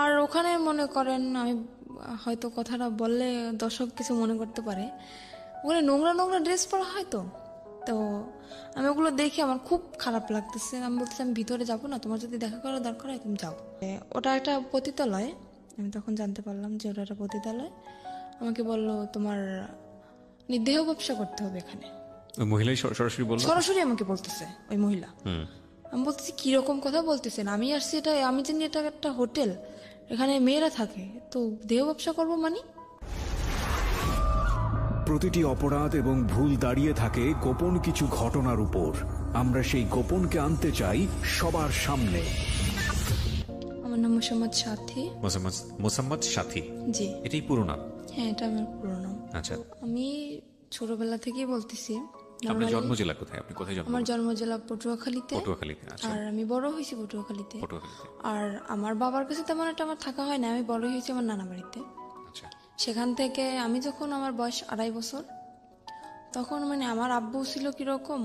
আর ওখানে মনে করেন আমি হয়তো কথাটা বললে দর্শক কিছু মনে করতে পারে, ওখানে নোংরা নোংরা ড্রেস পরা হয় তো, তো আমি ওগুলো দেখে আমার খুব খারাপ লাগতেছে। আমি বলতেছি আমি ভিতরে যাবো না, তোমার যদি দেখা করার দরকার হয় তুমি যাও। ওটা একটা পতিতালয়, আমি তখন জানতে পারলাম যে ওটা একটা পতিতালয়। আমাকে বললো তোমার দেহ ব্যবসা করতে হবে এখানে। ওই মহিলাই সরাসরি বলল? সরাসরি আমাকে বলতেছে ওই মহিলা। আমি বলতেছি কিরকম কথা বলতেছেন, আমি আসছি এটা, আমি জানি এটা একটা হোটেল, এখানে মেয়েরা থাকে, তো দেহ ব্যবসা করবো মানে? প্রতিটি অপরাধ এবং ভুল দাঁড়িয়ে থাকে গোপন কিছু ঘটনার উপর। আমরা সেই গোপনকে আনতে চাই সবার সামনে। আমার নাম মোসাম্মদ সাথী। মোসাম্মদ সাথী? জি। এটাই পুরো নাম? হ্যাঁ, এটা আমার পুরো নাম। আচ্ছা। আমি ছোটবেলা থেকেই বলতেছি। আপনার জন্ম জেলা কোথায়? আপনি কোথায় জন্ম? আমার জন্ম জেলা পটুয়াখালীতে। পটুয়াখালীতে? আচ্ছা। আর আমি বড় হয়েছি পটুয়াখালীতে। পটুয়াখালীতে। আর আমার বাবার কাছে তেমন একটা আমার থাকা হয় না, আমি বড় হয়েছি আমার নানা বাড়িতে। আচ্ছা। সেখান থেকে আমি যখন আমার বয়স 2.5 বছর, তখন মানে আমার আব্বু ছিল কিরকম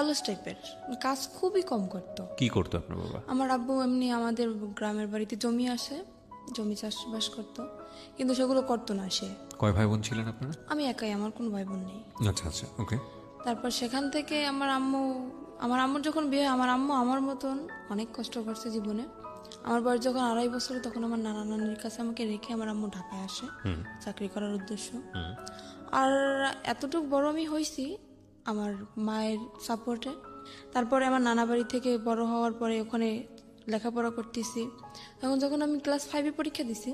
অলস টাইপের, কাজ খুবই কম করতো। কি করতো আপনার বাবা? আমার আব্বু এমনি আমাদের গ্রামের বাড়িতে জমি আসে, জমি চাষবাস করতো, কিন্তু সেগুলো করতো না সে। কয় ভাই বোন ছিলেন আপনারা? আমি একাই, আমার কোনো ভাই বোন নেই। আচ্ছা আচ্ছা, ওকে। তারপর সেখান থেকে আমার আম্মুর যখন বিয়ে হয়, আমার আম্মু আমার মতন অনেক কষ্ট করছে জীবনে। আমার বয়স যখন 2.5 বছর, তখন আমার নানা নানির কাছে আমাকে রেখে আমার আম্মু ঢাকায় আসে চাকরি করার উদ্দেশ্য। আর এতটুকু বড় আমি হয়েছি আমার মায়ের সাপোর্টে। তারপরে আমার নানা বাড়ি থেকে বড় হওয়ার পরে ওখানে লেখাপড়া করতেছি। তখন যখন আমি ক্লাস 5-এ পরীক্ষা দিছি,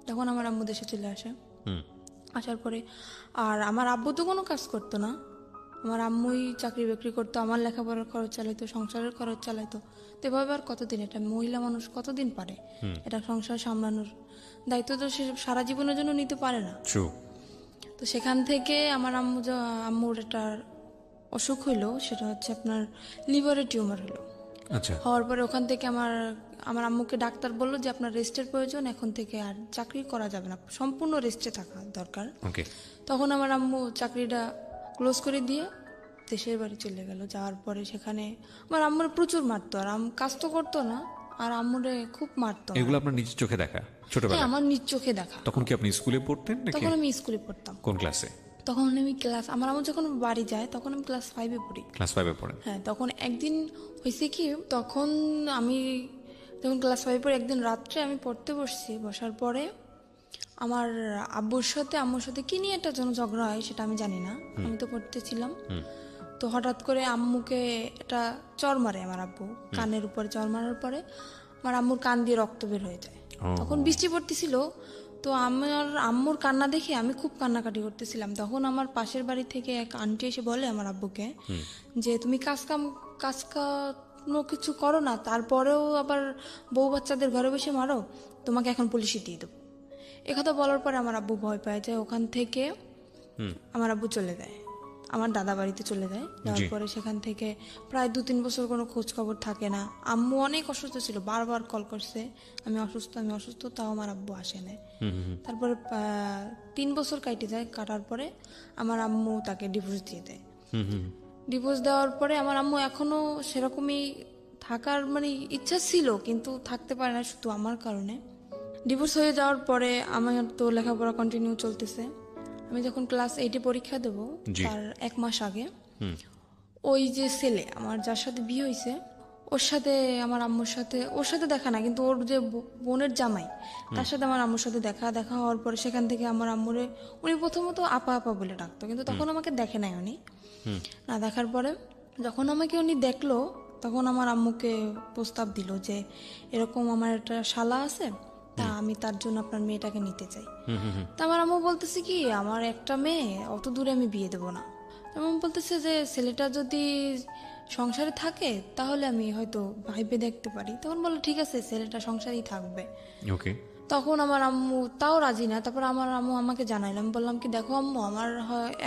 তখন আমার আম্মু দেশে চলে আসে। আসার পরে আর আমার আব্বু তো কোনো কাজ করতো না, আমার আম্মুই চাকরি বাকরি করতো, আমার লেখাপড়ার খরচ চালাইতো, সংসারের খরচ চালাইতো। তো এভাবে আর কতদিন, এটা মহিলা মানুষ কতদিন পারে এটা সংসার সামলানোর দায়িত্ব? তো সে সারা জীবনের জন্য নিতে পারে না। তো সেখান থেকে আমার আম্মুর একটা অসুখ হইলো, সেটা হচ্ছে আপনার লিভারের টিউমার হলো। আচ্ছা। হওয়ার পরে ওখান থেকে আমার আম্মুকে ডাক্তার বললো যে আপনার রেস্টের প্রয়োজন, এখন থেকে আর চাকরি করা যাবে না, সম্পূর্ণ রেস্টে থাকা দরকার। তখন আমার আম্মু চাকরিটা ক্লোজ করে দিয়ে দেশের বাড়ি চলে গেল। যাওয়ার পরে সেখানে আমার আম্মুর প্রচুর মারতো, আর কাজ তো করতো না, আর আম্মুরে খুব মারতো। এগুলো আপনার নিজের চোখে দেখা? ছোটবেলায়? আমার নিজ চোখে দেখা। তখন কি আপনি স্কুলে পড়তেন নাকি? তখন আমি স্কুলে পড়তাম। কোন ক্লাসে? তখন আমি আমার আম্মু যখন বাড়ি যায় তখন আমি ক্লাস 5-এ পড়ি। ক্লাস 5-এ পড়েন? হ্যাঁ। তখন একদিন হয়েছে কি, তখন আমি যখন ক্লাস 5-এ পড়ি, একদিন রাত্রে আমি পড়তে বসছি, বসার পরে আমার আম্মুর সাথে কি নিয়ে একটা যেন ঝগড়া হয়, সেটা আমি জানি না, আমি তো পড়তেছিলাম। তো হঠাৎ করে আম্মুকে একটা চর মারে আমার আব্বু, কানের উপরে চর মারার পরে আমার আম্মুর কান দিয়ে রক্ত বের হয়ে যায়। তখন বৃষ্টি পড়তেছিল, তো আমার আম্মুর কান্না দেখে আমি খুব কান্নাকাটি করতেছিলাম। তখন আমার পাশের বাড়ি থেকে এক আন্টি এসে বলে আমার আব্বুকে যে তুমি কাজ কোনো কিছু করো না, তারপরেও আবার বউ বাচ্চাদের ঘরে বসে মারো, তোমাকে এখন পুলিশে দিয়ে দেবো। একথা বলার পরে আমার আব্বু ভয় পায় যায়, ওখান থেকে আমার আব্বু চলে যায়, আমার দাদা বাড়িতে চলে যায়। যাওয়ার পরে সেখান থেকে প্রায় 2-3 বছর কোনো খোঁজ খবর থাকে না। আম্মু অনেক অসুস্থ ছিল, বারবার কল করছে আমি অসুস্থ, তাও আমার আব্বু আসে না। তারপরে 3 বছর কাটে যায়, কাটার পরে আমার আম্মু তাকে ডিভোর্স দিয়ে দেয়। ডিভোর্স দেওয়ার পরে আমার আম্মু এখনো সেরকমই থাকার মানে ইচ্ছা ছিল, কিন্তু থাকতে পারে না শুধু আমার কারণে। ডিভোর্স হয়ে যাওয়ার পরে আমার তো লেখাপড়া কন্টিনিউ চলতেছে। আমি যখন ক্লাস 8-এ পরীক্ষা দেবো তার 1 মাস আগে ওই যে ছেলে আমার যার সাথে বিয়ে হয়েছে, ওর সাথে আমার আম্মুর সাথে, ওর সাথে দেখা না কিন্তু ওর যে বোনের জামাই, তার সাথে আমার আম্মুর সাথে দেখা হওয়ার পরে সেখান থেকে আমার আম্মুরে উনি প্রথমত আপা বলে ডাকতো, কিন্তু তখন আমাকে দেখে নাই উনি। না দেখার পরে যখন আমাকে উনি দেখলো, তখন আমার আম্মুকে প্রস্তাব দিল যে এরকম আমার একটা শালা আছে, তা আমি তার জন্য আপনার মেয়েটাকে নিতে চাই। তা আমার আম্মু বলতেছে কি আমার একটা মেয়ে, অত দূরে আমি বিয়ে দেবো না। আমার বলতেছে যে ছেলেটা যদি সংসারে থাকে তাহলে আমি হয়তো ভাইবে দেখতে পারি। তখন বললো ঠিক আছে, ছেলেটা সংসারেই থাকবে। তখন আমার আম্মু তাও রাজি না। তারপর আমার আম্মু আমাকে জানাইলাম, বললাম কি দেখো আম্মু, আমার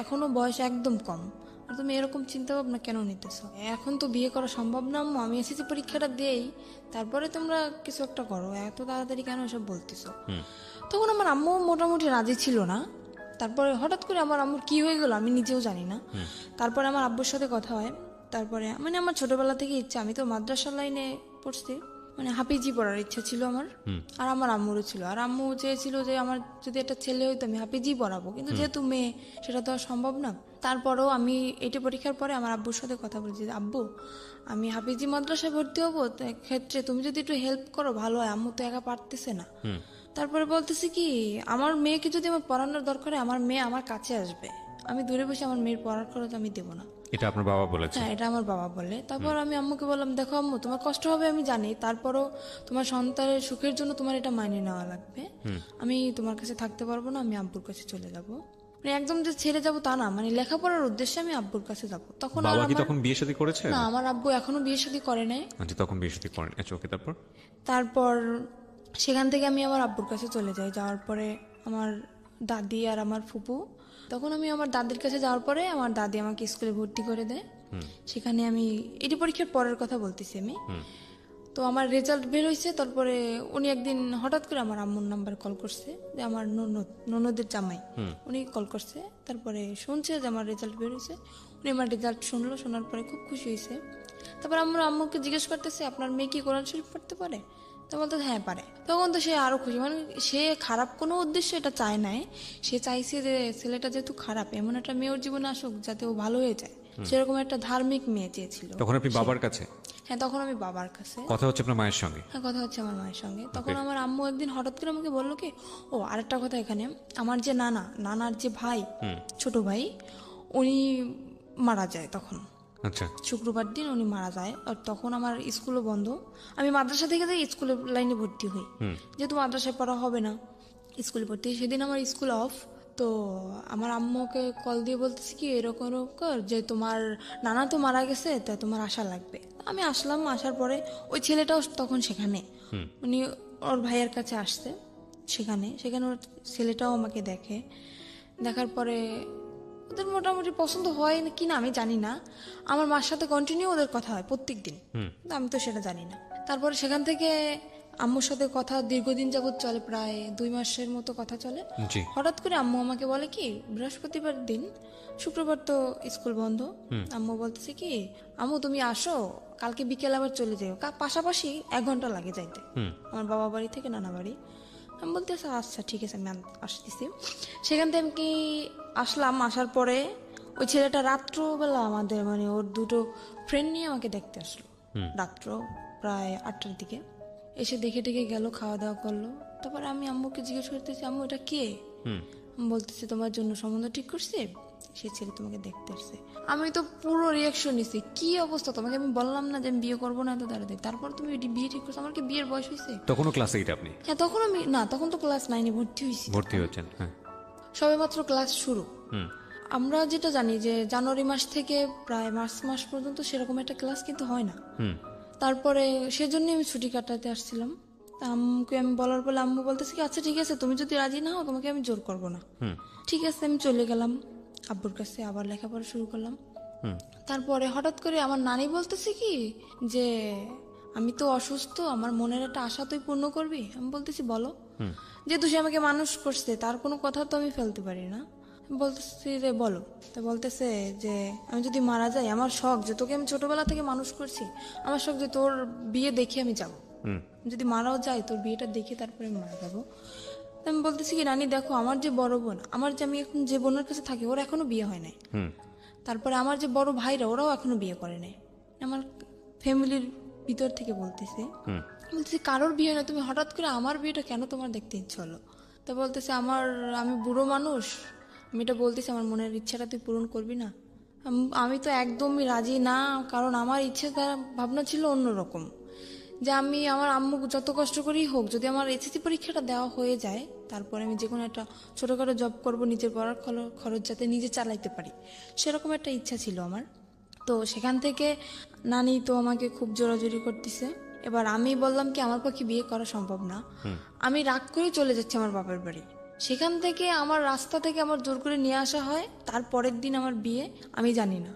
এখনো বয়স একদম কম, আর তুমি এরকম চিন্তা ভাবনা কেন নিতেছো? এখন তো বিয়ে করা সম্ভব না আম্মু, আমি এসএসসি পরীক্ষাটা দেই, তারপরে তোমরা কিছু একটা করো, এত তাড়াতাড়ি কেন এসব বলতেছো? তখন আমার আম্মু মোটামুটি রাজি ছিল না। তারপরে হঠাৎ করে আমার আম্মুর কি হয়ে গেল আমি নিজেও জানি না। তারপরে আমার আব্বুর সাথে কথা হয়। তারপরে মানে আমার ছোটবেলা থেকে ইচ্ছা, আমি তো মাদ্রাসা লাইনে পড়ছি, মানে হাফিজি পড়ার ইচ্ছা ছিল আমার, আর আমার আম্মুরও ছিল। আর আম্মু চেয়েছিল যে আমার যদি একটা ছেলে হইতো আমি হাফিজি পড়াবো, কিন্তু যেহেতু মেয়ে সেটা তো আর সম্ভব না। তারপরেও আমি এইটা পরীক্ষার পরে আমার আব্বুর সাথে কথা বলছি যে আব্বু আমি হাফিজি মাদ্রাসায় ভর্তি হবো, তো ক্ষেত্রে তুমি যদি একটু হেল্প করো ভালো হয়, আম্মু তো একা পারতেছে না। তারপরে বলতেছি কি আমার মেয়েকে যদি আমার পড়ানোর দরকার হয় আমার মেয়ে আমার কাছে আসবে, আমি দূরে বসে আমার মেয়ের পড়ার খরচ আমি দেবো না। এটা আপনার বাবা বলেছে? হ্যাঁ, এটা আমার বাবা বলে। তারপর আমি আম্মুকে বললাম দেখো আম্মু তোমার কষ্ট হবে আমি জানি, তারপরও তোমার সন্তানের সুখের জন্য তোমার এটা মাইনে নেওয়া লাগবে, আমি তোমার কাছে থাকতে পারবো না, আমি আব্বুর কাছে চলে যাব। মানে একদম যে ছেড়ে যাবো তা না, মানে লেখাপড়ার উদ্দেশ্যে আমি আব্বুর কাছে যাব। তখন আর বাবা কি আমার তখন বিয়ে শাদী করেছে? না, আমার আব্বু এখনো বিয়ে শাদী করে নাই। আচ্ছা, তখন বিয়ে শাদী করেন। আচ্ছা, ওকে। তারপর তারপর সেখান থেকে আমি আমার আব্বুর কাছে চলে যাই। যাওয়ার পরে আমার দাদি আর আমার ফুপু, তখন আমি আমার দাদির কাছে যাওয়ার পরে আমার দাদি আমাকে স্কুলে ভর্তি করে দেয়। সেখানে আমি এটি পরীক্ষার পরের কথা বলতেছি আমি। তো আমার রেজাল্ট বের হয়েছে, তারপরে উনি একদিন হঠাৎ করে আমার আম্মুর নাম্বার কল করছে, যে আমার ননদের জামাই, উনি কল করছে। তারপরে শুনছে যে আমার রেজাল্ট বের হয়েছে, উনি আমার রেজাল্ট শুনলো, শোনার পরে খুব খুশি হয়েছে। তারপর আমরা আম্মুকে জিজ্ঞেস করতেছে আপনার মেয়ে কি কোরআন শরীফ পড়তে পারে? তো বলতো হ্যাঁ পারে। তখন তো সে আরো খুশি, মানে সে খারাপ কোনো উদ্দেশ্য এটা চায় নাই, সে চাইছে যে ছেলেটা যেহেতু খারাপ এমন একটা মেয়ের জীবনে আসুক যাতে ও ভালো হয়ে যায়, সেরকম একটা ধার্মিক মেয়ে চেয়েছিল। তখন আপনি বাবার কাছে? হ্যাঁ, তখন আমি বাবার কাছে। কথা হচ্ছে আপনার মায়ের সঙ্গে? হ্যাঁ, কথা হচ্ছে আমার মায়ের সঙ্গে। তখন আমার আম্মু একদিন হঠাৎ করে আমাকে বললো কি, ও আরেকটা কথা, এখানে আমার যে নানার যে ভাই, ছোট ভাই, উনি মারা যায় তখন। আচ্ছা। শুক্রবার দিন উনি মারা যায়। আর তখন আমার স্কুলও বন্ধ, আমি মাদ্রাসা থেকে যাই স্কুলের লাইনে ভর্তি হই, যেহেতু মাদ্রাসায় পড়া হবে না, স্কুলে ভর্তি হই। সেদিন আমার স্কুল অফ। তো আমার আম্মুকে কল দিয়ে বলতেছি কি এরকম এরকম যে তোমার নানা তো মারা গেছে, তাই তোমার আসা লাগবে। আমি আসলাম, আসার পরে ওই ছেলেটাও তখন সেখানে, উনি ওর ভাইয়ের কাছে আসছে, সেখানে ওর ছেলেটাও আমাকে দেখে। দেখার পরে ওদের মোটামুটি পছন্দ হয় কি না আমি জানি না, আমার মার সাথে কন্টিনিউ ওদের কথা হয় প্রত্যেক দিন, আমি তো সেটা জানি না। তারপরে সেখান থেকে আম্মুর সাথে কথা দীর্ঘদিন যাবত চলে, প্রায় 2 মাসের মতো কথা চলে। জি। হঠাৎ করে আম্মু আমাকে বলে কি বৃহস্পতিবার দিন, শুক্রবার তো স্কুল বন্ধ, আম্মু বলতেছে কি আম্মু তুমি আসো, কালকে বিকেল আবার চলে যাও, পাশাপাশি 1 ঘন্টা লাগে যাইতে আমার বাবা বাড়ি থেকে নানা বাড়ি। আমি বলতেছি আচ্ছা ঠিক আছে আমি আসতেছি। সেখান থেকে আমি কি আসলাম, আসার পরে ওই ছেলেটা রাত্রবেলা আমাদের মানে ওর 2টো ফ্রেন্ড নিয়ে আমাকে দেখতে আসলো রাত্র প্রায় 8টার দিকে, এসে দেখে টেকে গেল, খাওয়া দাওয়া করলো। তারপরে আমি আম্মুকে জিজ্ঞেস করতেছি আম্মু এটা কে? আমি বলতেছি তোমার জন্য সম্বন্ধ ঠিক করছে, সে ছেলে তোমাকে দেখতে আসছে। আমি তো পুরো রিয়াকশন নিছি, কি অবস্থা, তোমাকে আমি বললাম না যে আমি বিয়ে করবো না, তো দাঁড়াতে তারপর তুমি বিয়ে ঠিক করছো, আমার কি বিয়ের বয়স হয়েছে? তখনও ক্লাস 8 আপনি? হ্যাঁ, তখন আমি না, তখন তো ক্লাস 9-এ ভর্তি হয়েছি, ভর্তি হচ্ছেন? হ্যাঁ, সবে মাত্র ক্লাস শুরু। আমরা যেটা জানি যে জানুয়ারি মাস থেকে প্রায় মার্চ মাস পর্যন্ত সেরকম একটা ক্লাস কিন্তু হয় না। তারপরে সেজন্য আমি ছুটি কাটাতে আসছিলাম। তা আম্মুকে আমি বলার পরে আম্মু বলতেছে কি আচ্ছা ঠিক আছে তুমি যদি রাজি না হও তোমাকে আমি জোর করবো না। ঠিক আছে, আমি চলে গেলাম আব্বুর কাছে, আবার লেখাপড়া শুরু করলাম। তারপরে হঠাৎ করে আমার নানি বলতেছে কি যে আমি তো অসুস্থ, আমার মনের একটা আশা তুই পূর্ণ করবি। আমি বলতেছি বলো। যেহেতু সে আমাকে মানুষ করছে তার কোনো কথা তো আমি ফেলতে পারি না। বলতেছি রে বলো। তো বলতেছে যে আমি যদি মারা যাই, আমার শখ যে তোকে আমি ছোটবেলা থেকে মানুষ করছি, আমার শখ যে তোর বিয়ে দেখে আমি যাবো, যদি মারাও যাই তোর বিয়েটা দেখে তারপরে আমি মারা যাবো। আমি বলতেছি কি রানী দেখো আমার যে বড় বোন, আমার যে আমি এখন যে বোনের কাছে থাকি ওর এখনো বিয়ে হয় নাই, তারপরে আমার যে বড় ভাইরা ওরাও এখনো বিয়ে করে নাই, আমার ফ্যামিলির ভিতর থেকে বলতেছি কারোর বিয়ে না, তুমি হঠাৎ করে আমার বিয়েটা কেন তোমার দেখতে ইচ্ছে হলো? তা বলতেছে আমি বুড়ো মানুষ, আমি এটা বলতেছি আমার মনের ইচ্ছাটা তুই পূরণ করবি না। আমি তো একদমই রাজি না, কারণ আমার ইচ্ছে ভাবনা ছিল অন্যরকম, যে আমি আমার আম্মু যত কষ্ট করেই হোক যদি আমার এসএসসি পরীক্ষাটা দেওয়া হয়ে যায় তারপরে আমি যে কোনো একটা ছোটোখাটো জব করব, নিজের পড়ার খরচ যাতে নিজে চালাইতে পারি, সেরকম একটা ইচ্ছা ছিল আমার। তো সেখান থেকে নানি তো আমাকে খুব জোরাজোরি করতেছে। এবার আমি বললাম কি আমার পক্ষে বিয়ে করা সম্ভব না, আমি রাগ করে চলে যাচ্ছি আমার বাবার বাড়ি। সেখান থেকে আমার রাস্তা থেকে আমার জোর করে নিয়ে আসা হয়, তারপরের দিন আমার বিয়ে, আমি জানি না।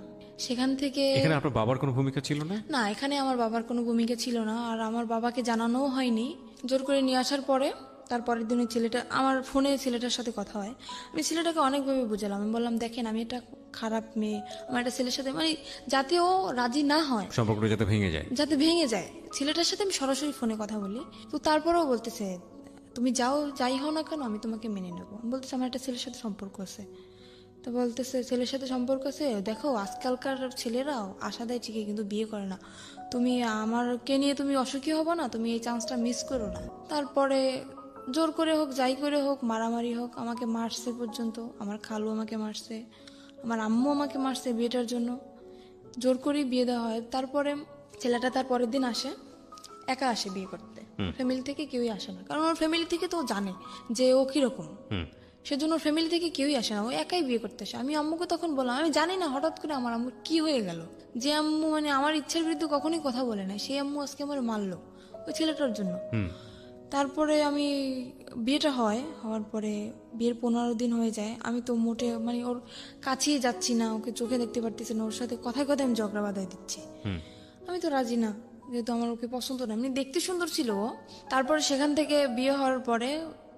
সেখান থেকে এখানে আপনার বাবার কোনো ভূমিকা ছিল না? না, এখানে আমার বাবার কোনো ভূমিকা ছিল না, আর আমার বাবাকে জানানোও হয়নি। জোর করে নিয়ে আসার পরে তারপরের দিনে ছেলেটা আমার ফোনে ছেলেটার সাথে কথা হয়। আমি ছেলেটাকে অনেকভাবে বুঝালাম, আমি বললাম দেখেন আমি একটা খারাপ মেয়ে, আমার একটা ছেলের সাথে মানে যাতে ও রাজি না হয়, সম্পর্কটা যাতে ভেঙে যায়। যাতে ভেঙে যায়, ছেলেটার সাথে আমি সরাসরি ফোনে কথা বলি। তো তারপরেও বলতেছে তুমি যাই হও না কেন আমি তোমাকে মেনে নেবো। আমি বলতেছি আমার একটা ছেলের সাথে সম্পর্ক আছে। তো বলতেছে ছেলের সাথে সম্পর্ক আছে, দেখো আজকালকার ছেলেরাও আশা দেয় ঠিকই কিন্তু বিয়ে করে না, তুমি আমারকে নিয়ে তুমি অসুখী হবো না, তুমি এই চান্সটা মিস করো না। তারপরে জোর করে হোক যাই করে হোক, মারামারি হোক, আমাকে মারছে পর্যন্ত, আমার খালু আমাকে মারছে, আমার আম্মু আমাকে মারছে বিয়েটার জন্য, জোর করেই বিয়ে দেওয়া হয়। তারপরে ছেলেটা তার পরের দিন আসে, একা আসে বিয়ে করতে, ফ্যামিলি থেকে কেউই আসে না, কারণ ওর ফ্যামিলি থেকে তো ও জানে যে ও কিরকম, সেজন্য ওর ফ্যামিলি থেকে কেউই আসে না, ও একাই বিয়ে করতে আসে। আমি আম্মুকে তখন বললাম আমি জানি না হঠাৎ করে আমার আম্মুর কি হয়ে গেল, যে আম্মু মানে আমার ইচ্ছার বিরুদ্ধে কখনোই কথা বলে না, সেই আম্মু আজকে আমার মারলো ওই ছেলেটার জন্য। তারপরে আমি বিয়েটা হওয়ার পরে বিয়ের 15 দিন হয়ে যায়, আমি তো মোটে মানে ওর কাছেই যাচ্ছি না, ওকে চোখে দেখতে পারতেছি না, ওর সাথে কথায় কথায় আমি ঝগড়া বাঁধাই দিচ্ছি। আমি তো রাজি না, যেহেতু আমার ওকে পছন্দ না, এমনি দেখতে সুন্দর ছিল ও। তারপরে সেখান থেকে বিয়ে হওয়ার পরে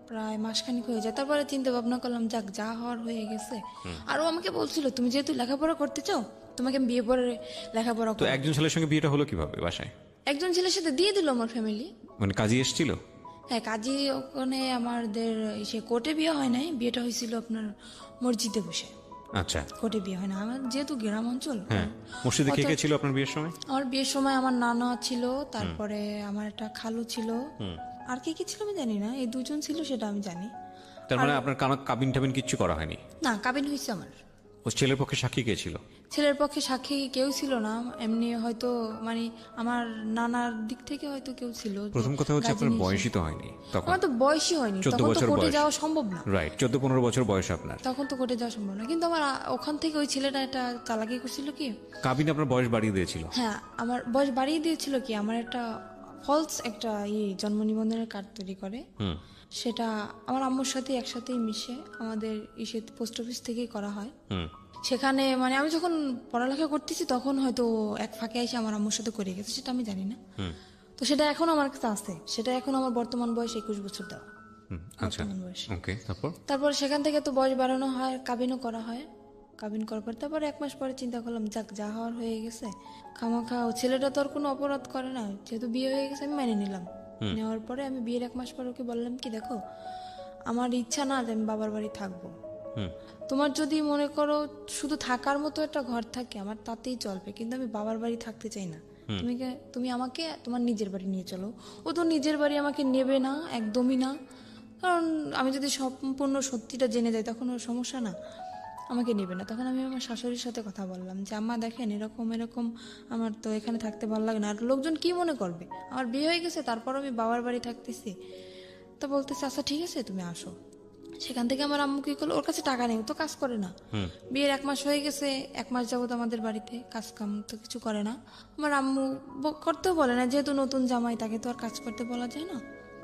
প্রায় মাসখানিক হয়ে যায়, তারপরে চিন্তা ভাবনা করলাম যাক যা হওয়ার হয়ে গেছে। আর ও আমাকে বলছিল তুমি যেহেতু লেখাপড়া করতে চাও তোমাকে আমি বিয়ে পরে লেখাপড়া তো করো। একজন ছেলের সঙ্গে বিয়েটা হলো কিভাবে বাসায়? একজন ছেলের সাথে দিয়ে দিল আমার ফ্যামিলি। মানে কাজী এসেছিল? হ্যাঁ কাজী, ওখানে আমাদের সে কোর্টে বিয়ে হয় নাই, বিয়েটা হয়েছিল আপনার মসজিদে বসে। আচ্ছা, কোর্টে বিয়ে হয় না, আমার যেহেতু গ্রাম অঞ্চল। হ্যাঁ। মসজিদে কে কে ছিল আপনার বিয়ের সময়? আমার বিয়ের সময় আমার নানা ছিল, তারপরে আমার একটা খালু ছিল, আর কি কি ছিল আমি জানি না, এই দুজন ছিল সেটা আমি জানি। তার মানে আপনার কাবিন টাবিন কিচ্ছু করা হয়নি? না, কাবিন হয়েছে আমার। ও ছেলের পক্ষে সাক্ষী কে ছিল? ছেলের পক্ষে সাক্ষী কেউ ছিল না, এমনি হয়তো মানে আমার নানার দিক থেকে হয়তো কেউ ছিল। প্রথম কথা হচ্ছে আপনার বয়সই তো হয়নি তখন। আমার তো বয়সই হয়নি, 14 তখন তো বছর কোর্টে বয়স। যাওয়া সম্ভব না। রাইট, 14-15 বছর বয়স আপনার। তখন তো কোর্টে যাওয়া সম্ভব না, কিন্তু আমার ওখান থেকে ওই ছেলেটা একটা চালাকি করছিল কি, কাবিন আপনার বয়স বাড়িয়ে দিয়েছিল? হ্যাঁ আমার বয়স বাড়িয়ে দিয়েছিল কি, আমার একটা ফলস একটা জন্ম নিবন্ধনের কার্ড তৈরি করে, সেটা আমার আম্মুর সাথে একসাথেই মিশে আমাদের পোস্ট অফিস থেকেই করা হয়। সেখানে মানে আমি যখন পড়ালেখা করতেছি তখন হয়তো এক ফাঁকে এসে আমার আম্মুর সাথে করে গেছে, সেটা আমি জানি না। তো সেটা এখন আমার কাছে আছে, সেটা এখন আমার বর্তমান বয়স 21 বছর দেওয়া। আচ্ছা, ওকে। তারপর সেখান থেকে তো বয়স বাড়ানো হয়, কাবিনও করা হয়। কাবিন করার পর তারপরে 1 মাস পরে চিন্তা করলাম যাক যা হওয়ার হয়ে গেছে, খামাখা ও ছেলেটা তো আর কোনো অপরাধ করে না, যেহেতু বিয়ে হয়ে গেছে আমি মেনে নিলাম। নেওয়ার পরে আমি বিয়ের 1 মাস পরে ওকে বললাম কি দেখো আমার ইচ্ছা না যে আমি বাবার বাড়ি থাকবো, তোমার যদি মনে করো শুধু থাকার মতো একটা ঘর থাকে আমার তাতেই চলবে, কিন্তু আমি বাবার বাড়ি থাকতে চাই না, তুমি আমাকে তোমার নিজের বাড়ি নিয়ে চলো। ও তো নিজের বাড়ি আমাকে নেবে না, একদমই না, কারণ আমি যদি সম্পূর্ণ সত্যিটা জেনে যাই তখন ওর সমস্যা না, আমাকে নেবে না। তখন আমি আমার শাশুড়ির সাথে কথা বললাম যে আম্মা দেখেন এরকম এরকম আমার তো এখানে থাকতে ভালো লাগে না, আর লোকজন কি মনে করবে, আমার বিয়ে হয়ে গেছে তারপর আমি বাবার বাড়ি থাকতেছি। তো বলতেছে আচ্ছা ঠিক আছে তুমি আসো। সেখান থেকে আমার আম্মু কি করলো, ওর কাছে টাকা নেই, ও তো কাজ করে না, বিয়ের 1 মাস হয়ে গেছে, 1 মাস যাবত আমাদের বাড়িতে কাজ কাম তো কিছু করে না। আমার আম্মু করতেও বলে না, যেহেতু নতুন জামাই তাকে তো আর কাজ করতে বলা যায় না।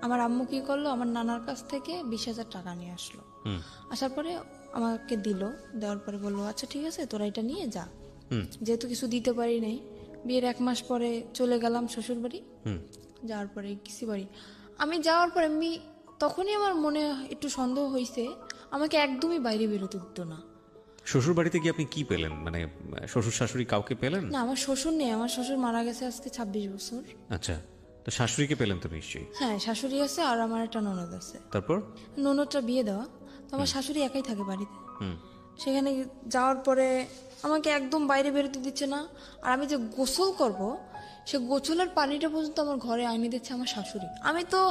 আমার আম্মু কি করলো, আমার নানার কাছ থেকে 20,000 টাকা নিয়ে আসলো। আসার পরে আমাকে দিল, দেওয়ার পরে বললো আচ্ছা ঠিক আছে তোরা এটা নিয়ে যা, যেহেতু কিছু দিতে পারি নাই। বিয়ের 1 মাস পরে চলে গেলাম শ্বশুর বাড়ি। যাওয়ার পরে কিসি বাড়ি আমি যাওয়ার পরে আমি তখনই আমার মনে একটু সন্দেহ হয়েছে, আমাকে একদমই বাইরে বেরোতে দিত না। শ্বশুর বাড়িতে গিয়ে আপনি কি পেলেন, মানে শ্বশুর শাশুড়ি কাউকে পেলেন? না আমার শ্বশুর নেই, আমার শ্বশুর মারা গেছে আজকে 26 বছর। আচ্ছা, তো শাশুড়িকে পেলেন তো নিশ্চয়ই? হ্যাঁ শাশুড়ি আছে আর আমার একটা ননদ আছে। তারপর ননদটা বিয়ে দেওয়া, তো আমার শাশুড়ি একাই থাকে বাড়িতে। সেখানে যাওয়ার পরে আমাকে একদম বাইরে বেরোতে দিচ্ছে না, আর আমি যে গোসল করব সে গোসলের পানিটা পর্যন্ত আমার ঘরে আইনে দিচ্ছে আমার শাশুড়ি। আমি তো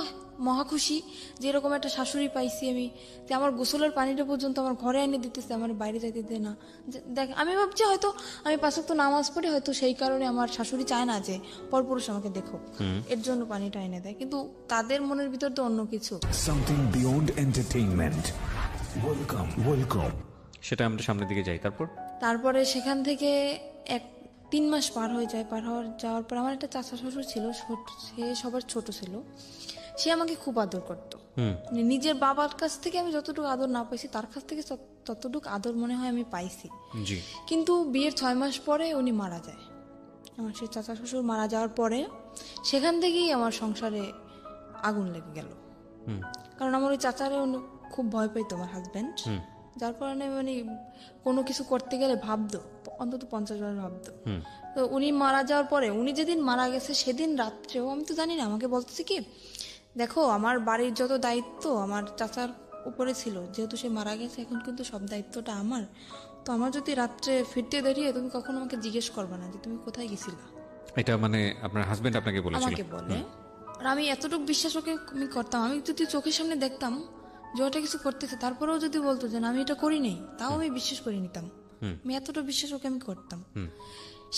মহা খুশি যে এরকম একটা শাশুড়ি পাইছি আমি, যে আমার গোসলের পানিটা পর্যন্ত আমার ঘরে আইনে দিতেছে, আমার বাইরে যাইতে দেয় না। দেখ আমি ভাবছি হয়তো আমি 5 ওয়াক্ত নামাজ পড়ি, হয়তো সেই কারণে আমার শাশুড়ি চায় না যে পরপুরুষ আমাকে দেখো, এর জন্য পানিটা এনে দেয়, কিন্তু তাদের মনের ভিতর তো অন্য কিছু। Something beyond entertainment, welcome. সেটা আমরা সামনের দিকে যাই। তারপরে সেখান থেকে 3 মাস পার হয়ে যায়, যাওয়ার পর আমার একটা চাচা শ্বশুর ছিল, সে সবার ছোট ছিল, সে আমাকে খুব আদর করতো। মানে নিজের বাবার কাছ থেকে আমি যতটুকু আদর না পাইছি তার কাছ থেকে ততটুকু আদর মনে হয় আমি পাইছি। কিন্তু বিয়ের 6 মাস পরে উনি মারা যায়। আমার সেই চাচা শ্বশুর মারা যাওয়ার পরে সেখান থেকেই আমার সংসারে আগুন লেগে গেল। কারণ আমার ওই চাচারে খুব ভয় পাইতো আমার হাজব্যান্ড, যার কারণে মানে কোনো কিছু করতে গেলে ভাবতো, অন্তত 50 বার ভাবতো। তো উনি মারা যাওয়ার পরে, উনি যেদিন মারা গেছে সেদিন রাত্রেও আমি তো জানি না, আমাকে বলতেছে কি, দেখো আমার বাড়ির যত দায়িত্ব আমার চাচার উপরে ছিল, যেহেতু সে মারা গেছে এখন কিন্তু সব দায়িত্বটা আমার। তো আমার যদি রাত্রে ফিরতে দাঁড়িয়ে তুমি কখনো আমাকে জিজ্ঞেস করবে না যে তুমি কোথায় গেছিলা। এটা মানে আপনার হাজবেন্ড আপনাকে বলেছিল? আমাকে বলে। আর আমি এতটুকু বিশ্বাস ওকে আমি করতাম, আমি যদি চোখের সামনে দেখতাম যে ওটা কিছু করতেছে, তারপরেও যদি বলতো যে না আমি এটা করি নাই, তাও আমি বিশ্বাস করে নিতাম। আমি এতটা বিশ্বাস ওকে আমি করতাম।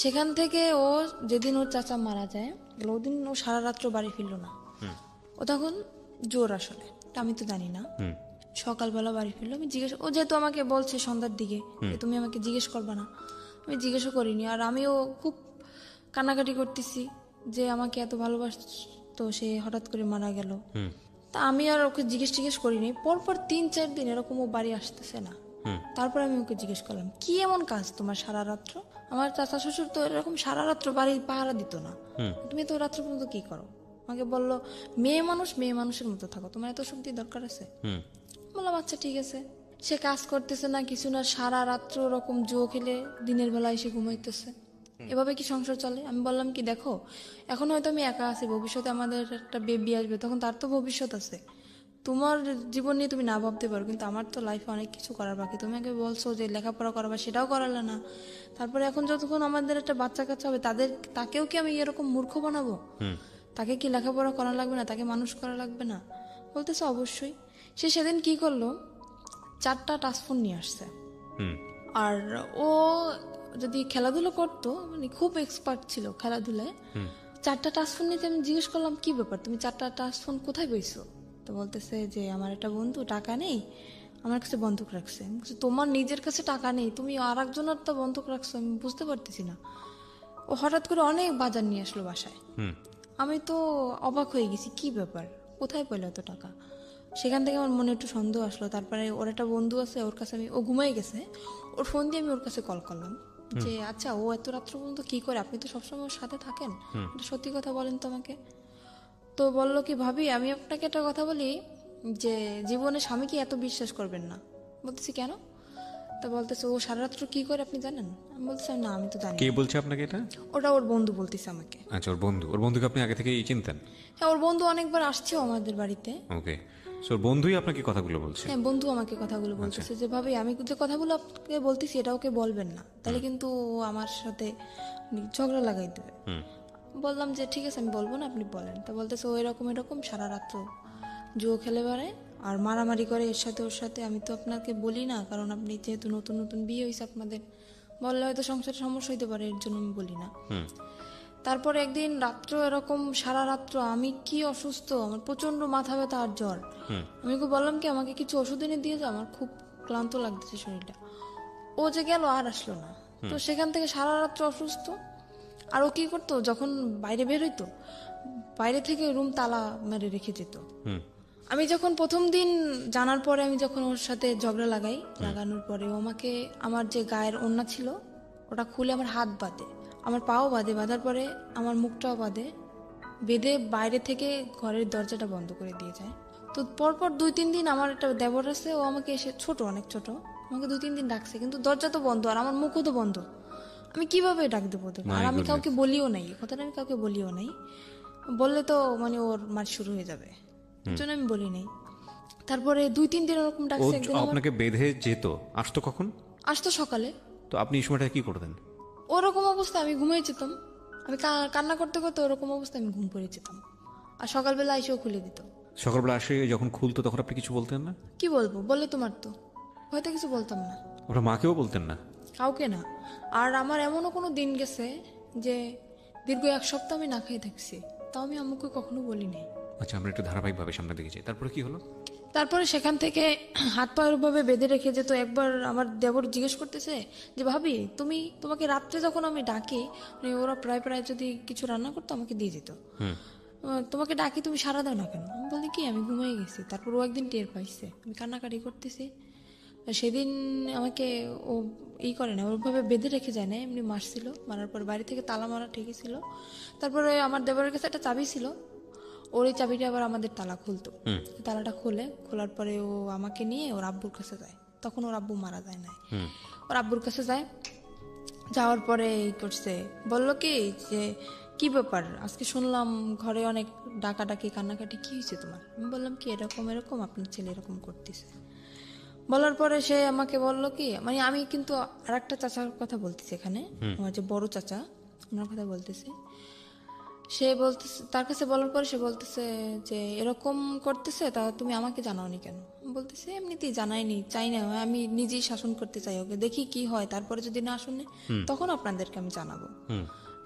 সেখান থেকে ও যেদিন ওর চাচা মারা যায়, ওদিন ও সারা রাত্র বাড়ি ফিরলো না। ও তখন জোর আসলে, আমি তো জানি না। সকালবেলা বাড়ি ফিরলো, আমি জিজ্ঞেস, ও যেহেতু আমাকে বলছে সন্ধ্যার দিকে যে তুমি আমাকে জিজ্ঞেস করবে না, আমি জিজ্ঞেসও করিনি। আর আমিও খুব কান্নাকাটি করতেছি যে আমাকে এত ভালোবাসতো, সে হঠাৎ করে মারা গেল। তা আমি আর ওকে জিজ্ঞেস করিনি। পরপর 3-4 দিন এরকম ও বাড়ি আসতেছে না। তারপর আমি ওকে জিজ্ঞেস করলাম কি এমন কাজ তোমার সারা রাত্র? আমার চাচা শ্বশুর তো এরকম সারা রাত্র বাড়ি পাহারা দিত না, তুমি তো রাত্র পর্যন্ত কি করো? আমাকে বললো মেয়ে মানুষ মেয়ে মানুষের মতো থাকো, তোমার এত শক্তি দরকার আছে? বললাম আচ্ছা ঠিক আছে। সে কাজ করতেছে না কিছু না, সারা রাত্র ওরকম জুয়ো খেলে দিনের বেলা এসে ঘুমাইতেছে। এভাবে কি সংসার চলে? আমি বললাম কি দেখো, এখন হয়তো আমি একা আছি, ভবিষ্যতে আমাদের একটা বেবি আসবে, তখন তার তো ভবিষ্যৎ আছে। তোমার জীবন নিয়ে তুমি না ভাবতে পারো, কিন্তু আমার তো লাইফে অনেক কিছু করার বাকি। তুমি আগে বলছো যে লেখাপড়া করাবা, সেটাও করালে না। তারপরে এখন যতক্ষণ আমাদের একটা বাচ্চা কাচ্চা হবে, তাকেও কি আমি এরকম মূর্খ বানাবো? তাকে কি লেখাপড়া করা লাগবে না? তাকে মানুষ করা লাগবে না? বলতেছে অবশ্যই। সে সেদিন কি করলো, 4টা টাচফোন নিয়ে আসছে। আর ও যদি খেলাধুলো করতো, মানে খুব এক্সপার্ট ছিল খেলাধুলায়, 4টা টাচফোন নিতে আমি জিজ্ঞেস করলাম কি ব্যাপার, তুমি 4টা টাচফোন কোথায় পেয়েছো? তো বলতেছে যে আমার একটা বন্ধু টাকা নেই, আমার কাছে বন্ধক রাখছে। তোমার নিজের কাছে টাকা নেই, তুমি আর একজনের তো বন্ধক রাখছো, আমি বুঝতে পারতেছি না। ও হঠাৎ করে অনেক বাজার নিয়ে আসলো বাসায়। আমি তো অবাক হয়ে গেছি, কি ব্যাপার, কোথায় পেলো এত টাকা? সেখান থেকে আমার মনে একটু সন্দেহ আসলো। তারপরে ওর একটা বন্ধু আছে, ওর কাছে ও ঘুমাই গেছে, ওর ফোন দিয়ে আমি ওর কাছে কল করলাম যে আচ্ছা ও এত রাত্র পর্যন্ত কি করে, আপনি তো সবসময় ওর সাথে থাকেন, সত্যি কথা বলেন তো আমাকে। তো বললো কি ভাবি আমি আপনাকে একটা কথা বলি, যে জীবনে স্বামীকে এত বিশ্বাস করবেন না। বলতেছি কেন? তা বলতেছে ও সারা রাত্র কি করে আপনি জানেন? আমি বলতেছি না আমি তো জানি কে না। বলছে আপনাকে এটা? ওটা ওর বন্ধু বলতেছে আমাকে। আচ্ছা, ওর বন্ধুকে আপনি আগে থেকেই চিনতেন? হ্যাঁ, ওর বন্ধু অনেকবার আসছেও আমাদের বাড়িতে। ওকে, সো ওর বন্ধুই আপনাকে কথাগুলো বলছে? হ্যাঁ, বন্ধু আমাকে কথাগুলো বলতেছে যে ভাবি আমি যে কথাগুলো আপনাকে বলতেছি এটা ওকে বলবেন না, তাহলে কিন্তু ও আমার সাথে ঝগড়া লাগাই দেবে। বললাম যে ঠিক আছে আমি বলবো না, আপনি বলেন। তা বলতেছে ও এরকম সারা রাত্র জুয়ো খেলে বেড়ায় আর মারামারি করে এর সাথে ওর সাথে। আমি তো আপনাকে বলি না, কারণ আপনি যেহেতু নতুন নতুন বিয়ে হয়েছে আপনাদের, বললে হয়তো সংসারে সমস্যা হইতে পারে, এর জন্য আমি বলি না। তারপরে একদিন রাত্র এরকম সারা রাত্র আমি কি অসুস্থ, আমার প্রচন্ড মাথা ব্যথা আর জ্বর। আমি ওকে বললাম কি আমাকে কিছু ওষুধ এনে দিয়ে যাও, আমার খুব ক্লান্ত লাগতেছে শরীরটা। ও যে গেল আর আসলো না। তো সেখান থেকে সারা রাত্র অসুস্থ। আর ও কি করতো, যখন বাইরে বের হইতো বাইরে থেকে রুম তালা মেরে রেখে যেত। আমি যখন প্রথম দিন জানার পরে আমি যখন ওর সাথে ঝগড়া লাগানোর পরে ও আমাকে আমার যে গায়ের ওড়না ছিল ওটা খুলে আমার হাত বাঁধে, আমার পাও বাঁধে, বাঁধার পরে আমার মুখটাও বাঁধে, বেঁধে বাইরে থেকে ঘরের দরজাটা বন্ধ করে দিয়ে যায়। তো পরপর 2-3 দিন আমার একটা দেবর আছে, ও আমাকে এসে অনেক ছোট, আমাকে 2-3 দিন ডাকছে, কিন্তু দরজা তো বন্ধ আর আমার মুখও তো বন্ধ। আমি কিভাবে ডাক দেবো ওদের? আর আমি কাউকে বলিও নাই, কথাটা আমি কাউকে বলিও নাই, বললে তো মানে ওর মার শুরু হয়ে যাবে, এর জন্য আমি বলি নাই। তারপরে 2-3 দিন ওরকম ডাকছে। একদিন আপনাকে বেঁধে যেত, আসতো কখন? আসতো সকালে। তো আপনি এই সময়টা কি করতেন? ওরকম অবস্থা আমি ঘুমিয়ে যেতাম, আমি কান্না করতে করতে ওরকম অবস্থা আমি ঘুম পড়ে যেতাম। আর সকালবেলা এসেও খুলে দিত। সকালবেলা আসে যখন খুলতো তখন আপনি কিছু বলতেন না? কি বলবো, বললে তোমার তো হয়তো কিছু বলতাম না। ওরা মাকেও বলতেন না? কাউকে না। আর আমার এমনও কোনো দিন গেছে যে দীর্ঘ 1 সপ্তাহ আমি না খেয়ে থাকছি, তাও আমি আম্মুকে কখনো বলি নাই। আচ্ছা, আমরা একটু ধারাবাহিকভাবে সামনে দিকে যাই। তারপরে কি হলো? তারপরে সেখান থেকে হাত পা ভাবে বেঁধে রেখে যেত। একবার আমার দেবর জিজ্ঞেস করতেছে যে ভাবি তোমাকে রাত্রে যখন আমি ডাকি, মানে ওরা প্রায় যদি কিছু রান্না করতো আমাকে দিয়ে যেত, তোমাকে ডাকি তুমি সারা দাও না কেন? আমি বলি কি আমি ঘুমিয়ে গেছি। তারপর ও একদিন টের পাইছে আমি কান্নাকাটি করতেছি, সেদিন আমাকে ও করে না, ওরভাবে বেঁধে রেখে যায় না, এমনি মারছিল। মারার পর বাড়ি থেকে তালা মারা ঠিকই ছিল। তারপরে আমার দেবরের কাছে একটা চাবি ছিল, ও ওর এই চাবিটা আবার আমাদের তালা খুলতো, তালাটা খোলার পরে ও আমাকে নিয়ে ওর আব্বুর কাছে যায়। তখন ওর আব্বু মারা যায় না, ওর আব্বুর কাছে যায়। যাওয়ার পরে এই করছে, বলল কি যে কি ব্যাপার, আজকে শুনলাম ঘরে অনেক ডাকাডাকি কান্নাকাটি, কি হয়েছে তোমার? আমি বললাম কি এরকম এরকম আপনার ছেলে এরকম করতেছে। বলার পরে সে আমাকে বলল কি, মানে আমি কিন্তু আর একটা চাচার কথা বলতেছি এখানে, আমার যে বড় চাচা ওনার কথা বলতেছি। সে বলতেছে, তার কাছে বলার পরে সে বলতেছে যে এরকম করতেছে, তা তুমি আমাকে জানাওনি কেন? বলতেছে এমনিতেই জানাইনি, চাই না, আমি নিজেই শাসন করতে চাই ওকে, দেখি কি হয়, তারপরে যদি না শুনে তখন আপনাদেরকে আমি জানাবো।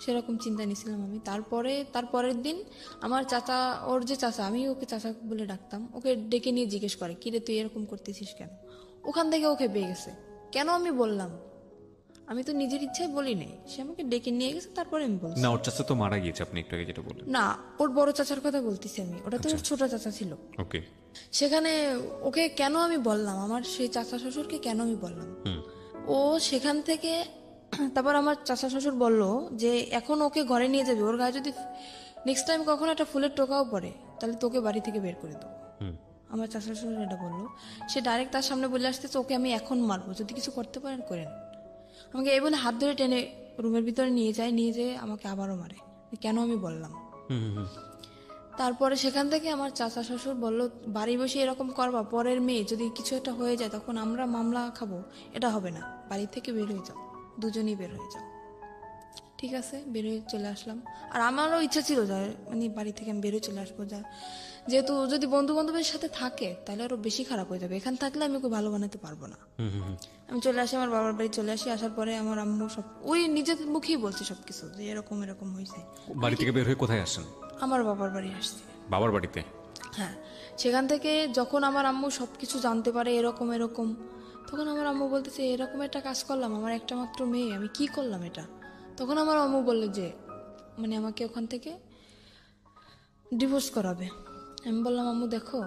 সেরকম চিন্তা নিয়েছিলাম আমি। তারপরের দিন আমার চাচা, ওর যে চাচা, আমি ওকে চাচা বলে ডাকতাম, ওকে ডেকে নিয়ে জিজ্ঞেস করে কিরে তুই এরকম করতেছিস কেন? ওখান থেকে ওকে পেয়ে গেছে। কেন আমি বললাম, আমি তো নিজের ইচ্ছায় বলি নাই, সে আমাকে ডেকে নিয়ে গেছে, তারপরে আমি বলছি। না ওর চাচা তো মারা গিয়েছে, আপনি একটু আগে যেটা বললেন। না, ওর বড় চাচার কথা বলতেছি আমি, ওটা তো ওর ছোট চাচা ছিল। ওকে। সেখানে ওকে কেন আমি বললাম, আমার সেই চাচা শ্বশুরকে কেন আমি বললাম, ও সেখান থেকে তারপর আমার চাচা শ্বশুর বলল যে এখন ওকে ঘরে নিয়ে যাবে, ওর গায়ে যদি নেক্সট টাইম কখনো একটা ফুলের টোকাও পড়ে তাহলে তোকে বাড়ি থেকে বের করে দেবো। আমার চাচা শ্বশুর এটা বললো। সে ডাইরেক্ট তার সামনে বলে আসতেছে ওকে আমি এখন মারবো, যদি কিছু করতে পারেন করেন। আমাকে এই বলে হাত ধরে টেনে রুমের ভিতরে নিয়ে যেয়ে আমাকে আবারও মারে। কেন আমি বললাম। তারপরে সেখান থেকে আমার চাচা শ্বশুর বলল বাড়ি বসে এরকম করবা, পরের মেয়ে যদি কিছু একটা হয়ে যায় তখন আমরা মামলা খাবো, এটা হবে না, বাড়ি থেকে বের হয়ে যাও, দুজনেই বের হয়ে যাও। ঠিক আছে, বের হয়ে চলে আসলাম। আর আমারও ইচ্ছা ছিল যে মানে বাড়ি থেকে আমি বেরোয় চলে আসবো, যেহেতু যদি বন্ধু বান্ধবের সাথে থাকে তাহলে আরো বেশি খারাপ হয়ে যাবে, এখানে থাকলে আমি ওকে ভালো বানাতে পারবো না। আমি চলে আসি, আমার বাবার বাড়ি চলে আসি। আসার পরে আমার আম্মু সব ওই নিজের মুখেই বলছে সবকিছু, যে এরকম এরকম হয়েছে। বাড়ি থেকে বের হয়ে কোথায় আসছেন? আমার বাবার বাড়ি আসছে। বাবার বাড়িতে? হ্যাঁ। সেখান থেকে যখন আমার আম্মু সবকিছু জানতে পারে এরকম এরকম, তখন আমার আম্মু বলতেছে এরকম একটা কাজ করলাম, আমার একটা মাত্র মেয়ে, আমি কি করলাম এটা? তখন আমার আম্মু বললো যে মানে আমাকে ওখান থেকে ডিভোর্স করাবে। আমি বললাম আম্মু দেখো,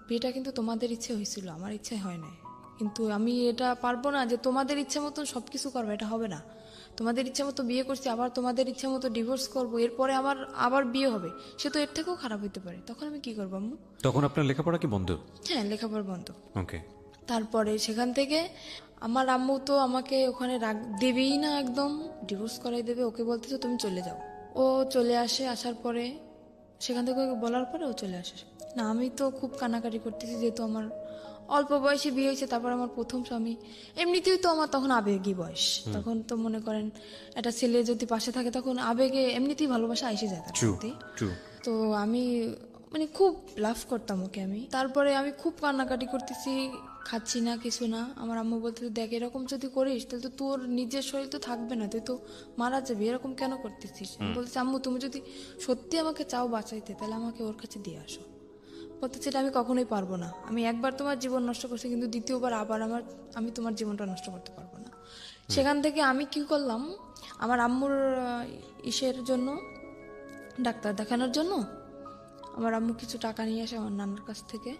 বিয়েটা কিন্তু তোমাদের ইচ্ছে হয়েছিল, আমার ইচ্ছে হয় নাই, কিন্তু আমি এটা পারবো না যে তোমাদের ইচ্ছে মতো সবকিছু করবো, এটা হবে না। তোমাদের ইচ্ছে মতো বিয়ে করছি, আবার তোমাদের ইচ্ছে মতো ডিভোর্স করবো, এরপরে আমার আবার বিয়ে হবে, সে তো এর থেকেও খারাপ হইতে পারে। তখন আমি কি করবো আম্মু? তখন আপনার লেখাপড়া কি বন্ধ? হ্যাঁ, লেখাপড়া বন্ধ। ওকে। তারপরে সেখান থেকে আমার আম্মু তো আমাকে ওখানে দেবেই না, একদম ডিভোর্স করাই দেবে। ওকে বলতেছে তুমি চলে যাও। ও চলে আসে, আসার পরে সেখান থেকে ওকে বলার পরে ও চলে আসে। না, আমি তো খুব কান্নাকাটি করতেছি, যেহেতু আমার অল্প বয়সে বিয়ে হয়েছে, তারপর আমার প্রথম স্বামী, এমনিতেই তো আমার তখন আবেগী বয়স, তখন তো মনে করেন একটা ছেলে যদি পাশে থাকে তখন আবেগে এমনিতেই ভালোবাসা এসে যায় তার প্রতি। তো আমি মানে খুব লাভ করতাম ওকে আমি। তারপরে আমি খুব কান্নাকাটি করতেছি, খাচ্ছি না, কিছু না। আমার আম্মু বলতে দেখ এরকম যদি করিস তাহলে তো তোর নিজের শরীর তো থাকবে না, তুই তো মারা যাবি, এরকম কেন করতেছিস? বলতেছি আম্মু তুমি যদি সত্যি আমাকে চাও বাঁচাইতে তাহলে আমাকে ওর কাছে দিয়ে আসো। বলতেছি এটা আমি কখনোই পারবো না, আমি একবার তোমার জীবন নষ্ট করছি, কিন্তু দ্বিতীয়বার আবার আমি তোমার জীবনটা নষ্ট করতে পারবো না। সেখান থেকে আমি কি করলাম, আমার আম্মুর ইসের জন্য, ডাক্তার দেখানোর জন্য আমার আম্মু কিছু টাকা নিয়ে আসে আমার নানার কাছ থেকে।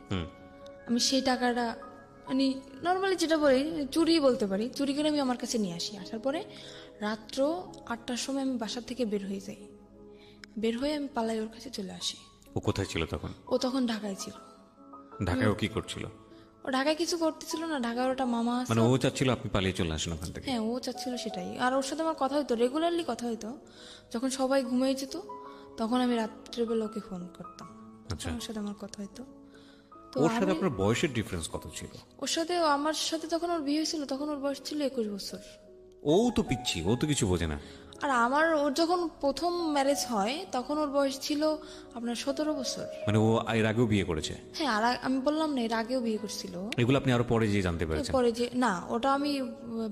আমি সেই টাকাটা মানে নর্মালি যেটা বলি চুরি বলতে পারি, চুরি করে আমি আমার কাছে নিয়ে আসি। আসার পরে রাত্র 8টার সময় আমি বাসা থেকে বের হয়ে যাই, বের হয়ে আমি পালাই ওর কাছে চলে আসি। ও কোথায় ছিল তখন? ও তখন ঢাকায় ছিল। ঢাকায় ও কি করছিল? ও ঢাকায় কিছু করতেছিল না, ঢাকায় ওটা মামা আছে। মানে ও চাচ্ছিল আপনি পালিয়ে চলে আসেন ওখান থেকে? হ্যাঁ, ও চাচ্ছিল সেটাই। আর ওর সাথে আমার কথা হইতো, রেগুলারলি কথা হইতো। যখন সবাই ঘুমিয়ে যেত তখন আমি রাত্রেবেলা ওকে ফোন করতাম, ওর সাথে আমার কথা হইতো। তো ওর সাথে আপনার বয়সের ডিফারেন্স কত ছিল? ওর সাথে আমার সাথে যখন ওর বিয়ে হয়েছিল তখন ওর বয়স ছিল 21 বছর। ও তো পিচ্ছি, ও তো কিছু বোঝে না। আর ওর যখন প্রথম ম্যারেজ হয় তখন ওর বয়স ছিল আপনার 17 বছর। মানে ও এর আগেও বিয়ে করেছে? হ্যাঁ, আর আমি বললাম না এর আগেও বিয়ে করছিল। এগুলো আপনি আরো পরে যে জানতে পেরেছেন? পরে যে না, ওটা আমি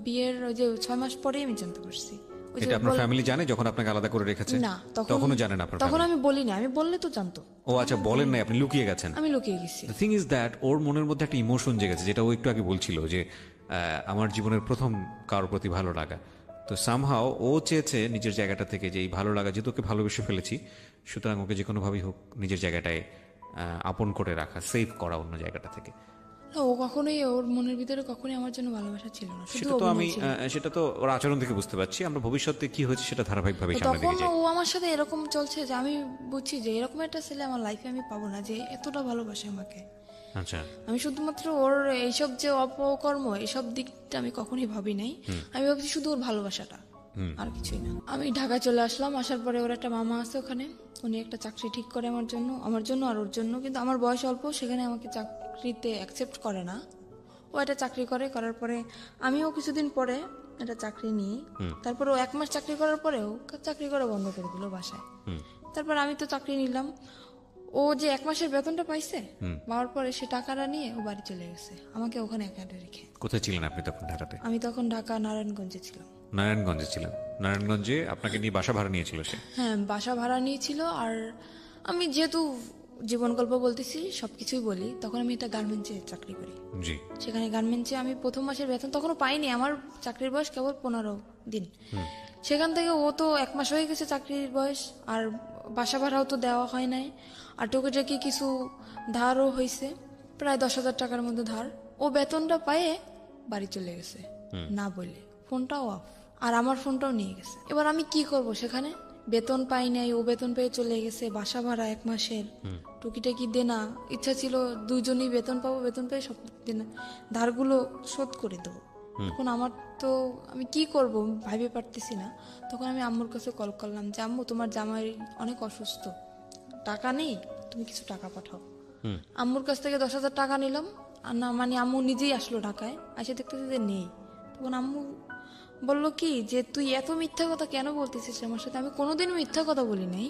বিয়ের ওই যে 6 মাস পরেই আমি জানতে পারছি। এটা আপনার ফ্যামিলি জানে যখন আপনাকে আলাদা করে রেখেছে? না, তখনও জানেন আপনার? তখন আমি বলি না, আমি বললে তো জানতো। ও আচ্ছা, বলেন নাই, আপনি লুকিয়ে গেছেন? আমি লুকিয়ে গেছি। দ্য থিং ইজ দ্যাট ওর মনের মধ্যে একটা ইমোশন জেগেছে, যেটা ও একটু আগে বলছিল যে আমার জীবনের প্রথম কারোর প্রতি ভালো লাগা। তো সামহাও ও চেয়েছে নিজের জায়গাটা থেকে যে এই ভালো লাগা, যেহেতু ওকে ভালোবেসে ফেলেছি, সুতরাং ওকে যে কোনোভাবেই হোক নিজের জায়গাটায় আপন করে রাখা, সেভ করা অন্য জায়গাটা থেকে। না, ও কখনোই, ওর মনের ভিতরে কখনোই আমার জন্য ভালোবাসা ছিল না, শুধু সেটা তো আমি অভিনয় ছিল। সেটা তো ওর আচরণ থেকে বুঝতে পারছি। আমরা ভবিষ্যতে কি হয়েছে সেটা ধারাবাহিকভাবে তো সামনে তখন দেখে যাই। ও আমার সাথে এরকম চলছে যে আমি বুঝছি যে এরকম একটা ছেলে আমার লাইফে আমি পাবো না, যে এতটা ভালোবাসে আমাকে। আচ্ছা, আমি শুধুমাত্র ওর এইসব যে অপকর্ম, এইসব দিকটা আমি কখনোই ভাবি নাই। আমি ভাবছি শুধু ওর ভালোবাসাটা, আর কিছুই না। আমি ঢাকা চলে আসলাম, আসার পরে ওর একটা মামা আছে ওখানে, উনি একটা চাকরি ঠিক করে আমার জন্য আর ওর জন্য। কিন্তু আমার বয়স অল্প, সেখানে আমাকে চাকরিতে অ্যাকসেপ্ট করে না। ও একটা চাকরি করার পরে আমিও কিছুদিন পরে একটা চাকরি নিই। তারপর ও 1 মাস চাকরি করার পরে ও চাকরি করা বন্ধ করে দিল বাসায়। তারপর আমি তো চাকরি নিলাম। ও যে 1 মাসের বেতনটা পাইছে, পাওয়ার পরে সে টাকাটা নিয়ে ও বাড়ি চলে গেছে, আমাকে ওখানে একা রেখে। কোথায় ছিলেন আপনি তখন ঢাকাতে? আমি তখন ঢাকা নারায়ণগঞ্জে ছিলাম। নারায়ণগঞ্জে ছিলেন। নারায়ণগঞ্জে আপনাকে নিয়ে বাসা ভাড়া নিয়েছিল সে? হ্যাঁ, বাসা ভাড়া নিয়েছিল। আর আমি যেহেতু জীবন গল্প বলতেছি, সবকিছুই বলি, তখন আমি একটা গার্মেন্টসে চাকরি করি। জি। সেখানে গার্মেন্টসে আমি প্রথম মাসের বেতন তখনও পাইনি, আমার চাকরির বয়স কেবল 15 দিন। সেখান থেকে ও তো 1 মাস হয়ে গেছে চাকরির বয়স, আর বাসা ভাড়াও তো দেওয়া হয় নাই, আর টুকিটাকি কিছু ধারও হয়েছে, প্রায় 10,000 টাকার মতো ধার। ও বেতনটা পায়ে বাড়ি চলে গেছে না বলে, ফোনটাও অফ, আর আমার ফোনটাও নিয়ে গেছে। এবার আমি কি করব, সেখানে বেতন পাই নাই, ও বেতন পেয়ে চলে গেছে, বাসা ভাড়া 1 মাসের, টুকিটাকি দেনা, ইচ্ছা ছিল দুজনেই বেতন পাবো, বেতন পেয়ে সব দেনা ধারগুলো শোধ করে দেবো। তখন আমার তো আমি কি করব ভাবতে পারতেছি না। তখন আমি আম্মুর কাছে কল করলাম যে আম্মু, তোমার জামাই অনেক অসুস্থ, টাকা নেই, তুমি কিছু টাকা পাঠাও। আম্মুর কাছ থেকে 10,000 টাকা নিলাম, আর না মানে আম্মু নিজেই আসলো ঢাকায়, এসে দেখতেছি যে নেই। তখন আম্মু বললো কি যে তুই এত মিথ্যা কথা কেন বলতেছিস আমার সাথে? আমি কোনোদিন মিথ্যা কথা বলি নাই,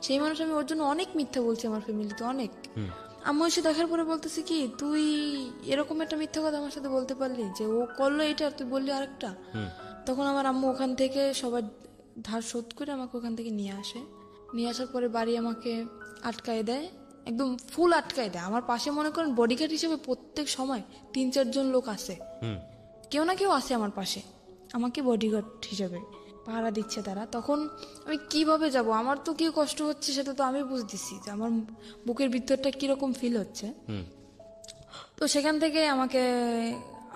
সেই মানুষ, আমি ওর জন্য অনেক মিথ্যা বলছি আমার ফ্যামিলিতে, অনেক। আম্মু এসে দেখার পরে বলতেছে কি, তুই এরকম একটা মিথ্যা কথা আমার সাথে বলতে পারলি, যে ও করলো এটা তুই বললি আরেকটা। তখন আমার আম্মু ওখান থেকে সবার ধার শোধ করে আমাকে ওখান থেকে নিয়ে আসে। নিয়ে আসার পরে বাড়ি আমাকে আটকায় দেয়, একদম ফুল আটকায় দেয়। আমার পাশে মনে করেন বডিগার্ড হিসেবে প্রত্যেক সময় 3-4 জন লোক আসে, কেউ না কেউ আসে আমার পাশে, আমাকে বডিগার্ড হিসেবে পাহারা দিচ্ছে তারা। তখন আমি কিভাবে যাব? আমার তো কি কষ্ট হচ্ছে সেটা তো আমি বুঝতেছি, যে আমার বুকের ভিতরটা কিরকম ফিল হচ্ছে। তো সেখান থেকে আমাকে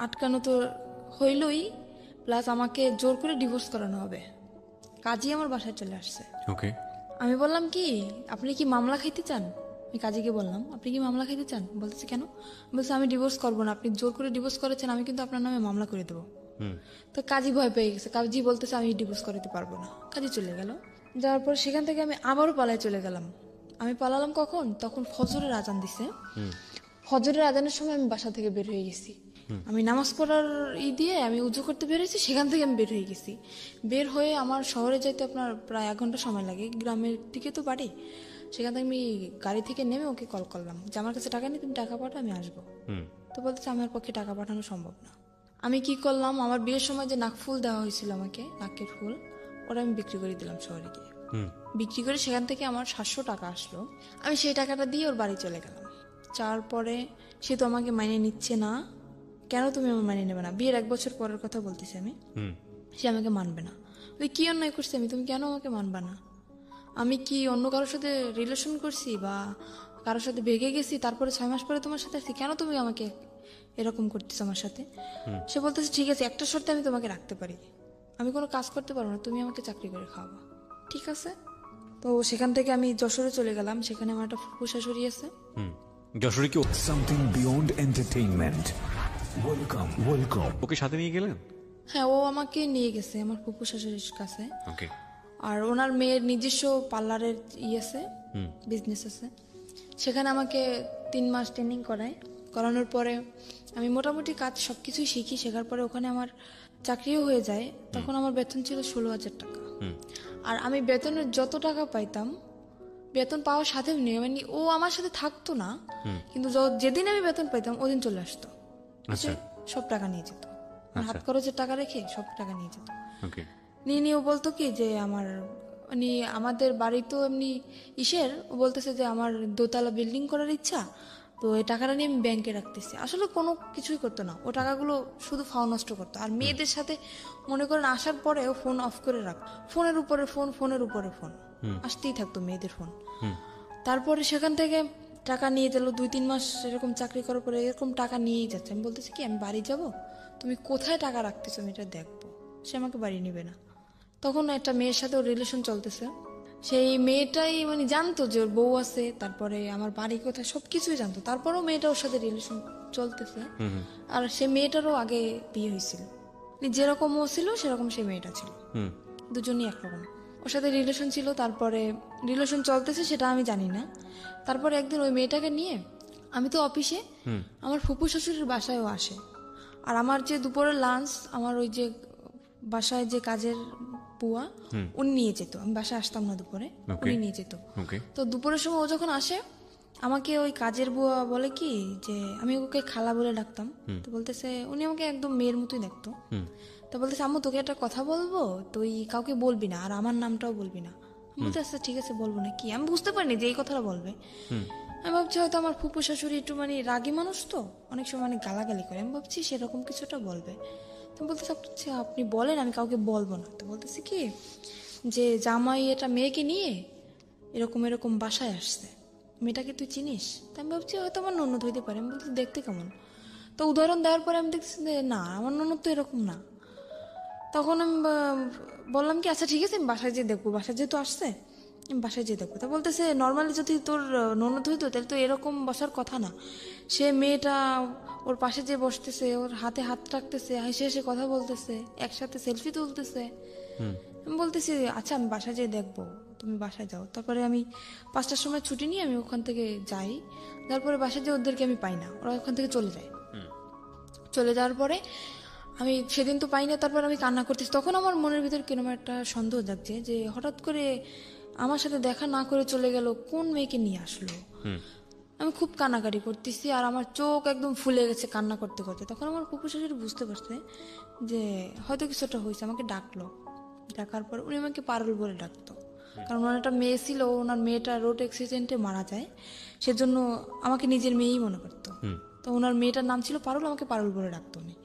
আটকানো তো হইলই, প্লাস আমাকে জোর করে ডিভোর্স করানো হবে। কাজী আমার বাসায় চলে আসছে। ওকে। আমি বললাম কি, আপনি কি মামলা খাইতে চান? আমি কাজীকে বললাম, আপনি কি মামলা খাইতে চান? বলতেছে কেন? বলছে আমি ডিভোর্স করবো না, আপনি জোর করে ডিভোর্স করেছেন, আমি কিন্তু আপনার নামে মামলা করে দেবো। তো কাজী ভয় পেয়ে গেছে, কাজী বলতেছে আমি ডিভোর্স করাতে পারবো না। কাজী চলে গেল। যাওয়ার পর সেখান থেকে আমি আবারও পালায় চলে গেলাম। আমি পালালাম কখন? তখন ফজরের আজান দিছে। ফজরের আজানের সময় আমি বাসা থেকে বের হয়ে গেছি। আমি নামাজ পড়ার দিয়ে আমি উজু করতে বের হয়েছি, সেখান থেকে আমি বের হয়ে গেছি। বের হয়ে আমার শহরে যাইতে আপনার প্রায় 1 ঘন্টা সময় লাগে, গ্রামের দিকে তো বাড়ি। সেখান থেকে আমি গাড়ি থেকে নেমে ওকে কল করলাম যে আমার কাছে টাকা নেই, তুমি টাকা পাঠাও, আমি আসবো। তো বলতেছে আমার পক্ষে টাকা পাঠানো সম্ভব না। আমি কি করলাম, আমার বিয়ের সময় যে নাকফুল দেওয়া হয়েছিল আমাকে, নাকের ফুল, ওরা আমি বিক্রি করে দিলাম শহরে গিয়ে। বিক্রি করে সেখান থেকে আমার 700 টাকা আসলো। আমি সেই টাকাটা দিয়ে ওর বাড়ি চলে গেলাম। যাওয়ার পরে সে তো আমাকে মাইনে নিচ্ছে না। কেন তুমি আমার মাইনে নেবে না? বিয়ের 1 বছর পরের কথা বলতেছি আমি। সে আমাকে মানবে না। তুই কি অন্যায় করছি আমি, তুমি কেন আমাকে মানবা না? আমি কি অন্য কারোর সাথে রিলেশন করছি বা কারোর সাথে ভেগে গেছি, তারপরে 6 মাস পরে তোমার সাথে আসছি, কেন তুমি আমাকে এরকম করতেছ আমার সাথে? সে বলতেছে ঠিক আছে, একটা শর্তে আমি তোমাকে রাখতে পারি, আমি কোনো কাজ করতে পারবো না, তুমি আমাকে চাকরি করে খাওয়াবা। ঠিক আছে। তো সেখান থেকে আমি যশোরে চলে গেলাম, সেখানে আমার একটা ফুফু শাশুড়ি আছে। যশোরে কি সামথিং বিয়ন্ড এন্টারটেইনমেন্ট। ওয়েলকাম। ওকে সাথে নিয়ে গেলেন? হ্যাঁ, ও আমাকে নিয়ে গেছে আমার ফুফু শাশুড়ির কাছে। ওকে। আর ওনার মেয়ের নিজস্ব পার্লারের আছে, বিজনেস আছে। সেখানে আমাকে 3 মাস ট্রেনিং করানোর পরে আমি মোটামুটি কাজ সবকিছুই শিখি। শেখার পরে ওখানে আমার চাকরিও হয়ে যায়। তখন আমার বেতন ছিল 16,000 টাকা। আর আমি বেতনের যত টাকা পাইতাম, বেতন পাওয়ার সাথে নিয়ে মানে ও আমার সাথে থাকতো না, কিন্তু যেদিন আমি বেতন পাইতাম ওদিন চলে আসতো, সব টাকা নিয়ে যেত। হাত খরচের টাকা রেখে সব টাকা নিয়ে যেত। নিয়ে ও বলতো কি যে আমার মানে আমাদের বাড়ি তো এমনি ও বলতেছে যে আমার 2তলা বিল্ডিং করার ইচ্ছা, তো এই টাকাটা নিয়ে আমি ব্যাংকে রাখতেছি। আসলে কোনো কিছুই করতো না, ও টাকাগুলো শুধু ফাও নষ্ট করতো। আর মেয়েদের সাথে মনে করেন আসার পরে ও ফোন অফ করে রাখ, ফোনের উপরে ফোন আসতেই থাকতো মেয়েদের ফোন। তারপরে সেখান থেকে টাকা নিয়ে গেল, 2-3 মাস এরকম চাকরি করার পরে এরকম টাকা নিয়েই যাচ্ছে। আমি বলতেছি কি আমি বাড়ি যাব, তুমি কোথায় টাকা রাখতেছো আমি এটা দেখবো। সে আমাকে বাড়ি নেবে না। তখন একটা মেয়ের সাথে ওর রিলেশন চলতেছে। সেই মেয়েটাই মানে জানতো যে ওর বউ আছে, তারপরে আমার বাড়ি কোথায় সবকিছুই জানতো, তারপরেও মেয়েটা ওর সাথে রিলেশন চলতেছে। আর সে মেয়েটারও আগে বিয়ে হয়েছিল, যেরকম ও ছিল সেরকম সে মেয়েটা ছিল, দুজনই একরকম। ওর সাথে রিলেশন ছিল, তারপরে রিলেশন চলতেছে সেটা আমি জানি না। তারপরে একদিন ওই মেয়েটাকে নিয়ে আমি তো অফিসে, আমার ফুপু শ্বশুরের বাসায়ও আসে। আর আমার যে দুপুরের লাঞ্চ আমার ওই যে বাসায় যে কাজের বুয়া উনি নিয়ে যেত, আমি বাসায় আসতাম না দুপুরে, উনি নিয়ে যেত। তো দুপুরের সময় ও যখন আসে আমাকে ওই কাজের বুয়া বলে কি যে আমি ওকে খালা বলে ডাকতাম, তো বলতেছে উনি আমাকে একদম মেয়ের মতোই দেখতো। তো বলতেছে আম্মু তোকে একটা কথা বলবো, তুই কাউকে বলবি না আর আমার নামটাও বলবি না। আমি বলতে আচ্ছা ঠিক আছে বলবো না। কি আমি বুঝতে পারিনি যে এই কথাটা বলবে। আমি ভাবছি হয়তো আমার ফুপু শাশুড়ি একটু মানে রাগী মানুষ, তো অনেক সময় মানে গালাগালি করে, আমি ভাবছি সেরকম কিছুটা বলবে। তো বলতেছে আচ্ছা আপনি বলেন, আমি কাউকে বলবো না। তো বলতেছে কি যে জামাই এটা মেয়েকে নিয়ে এরকম এরকম বাসায় আসছে, মেয়েটাকে তুই চিনিস? তো আমি ভাবছি হয়তো আমার ননদ হইতে পারে। আমি বলছি দেখতে কেমন? তো উদাহরণ দেওয়ার পরে আমি দেখছি যে না আমার ননদ তো এরকম না। তখন আমি বললাম কি আচ্ছা ঠিক আছে আমি বাসায় যেয়ে দেখবো, বাসায় যেহেতু আসছে আমি বাসায় যেয়ে দেখবো। তা বলতেছে নর্মালি যদি তোর ননদ হইতো তাহলে তো এরকম বসার কথা না। সে মেয়েটা ওর পাশে যে বসতেছে, ওর হাতে হাত রাখতেছে, হেসে হেসে কথা বলতেছে, একসাথে সেলফি তুলতেছে। আমি বলতেছি আচ্ছা আমি বাসায় যেয়ে দেখবো, তুমি বাসায় যাও। তারপরে আমি 5টার সময় ছুটি নিয়ে আমি ওখান থেকে যাই। তারপরে বাসায় যেয়ে ওদেরকে আমি পাই না, ওরা ওখান থেকে চলে যায়। চলে যাওয়ার পরে আমি সেদিন তো পাই না, তারপর আমি কান্না করতেছি। তখন আমার মনের ভিতর কিরকম একটা সন্দেহ যাচ্ছে যে হঠাৎ করে আমার সাথে দেখা না করে চলে গেল, কোন মেয়েকে নিয়ে আসলো। আমি খুব কান্নাকাটি করতেছি আর আমার চোখ একদম ফুলে গেছে কান্না করতে করতে। তখন আমার ফুপু শাশুড়ি বুঝতে পারছে যে হয়তো কিছুটা হয়েছে, আমাকে ডাকলো। ডাকার পর উনি আমাকে পারুল বলে ডাকতো, কারণ ওনার একটা মেয়ে ছিল, ওনার মেয়েটা রোড অ্যাক্সিডেন্টে মারা যায়, সেজন্য আমাকে নিজের মেয়েই মনে করতো। তো ওনার মেয়েটার নাম ছিল পারুল, আমাকে পারুল বলে ডাকতো উনি।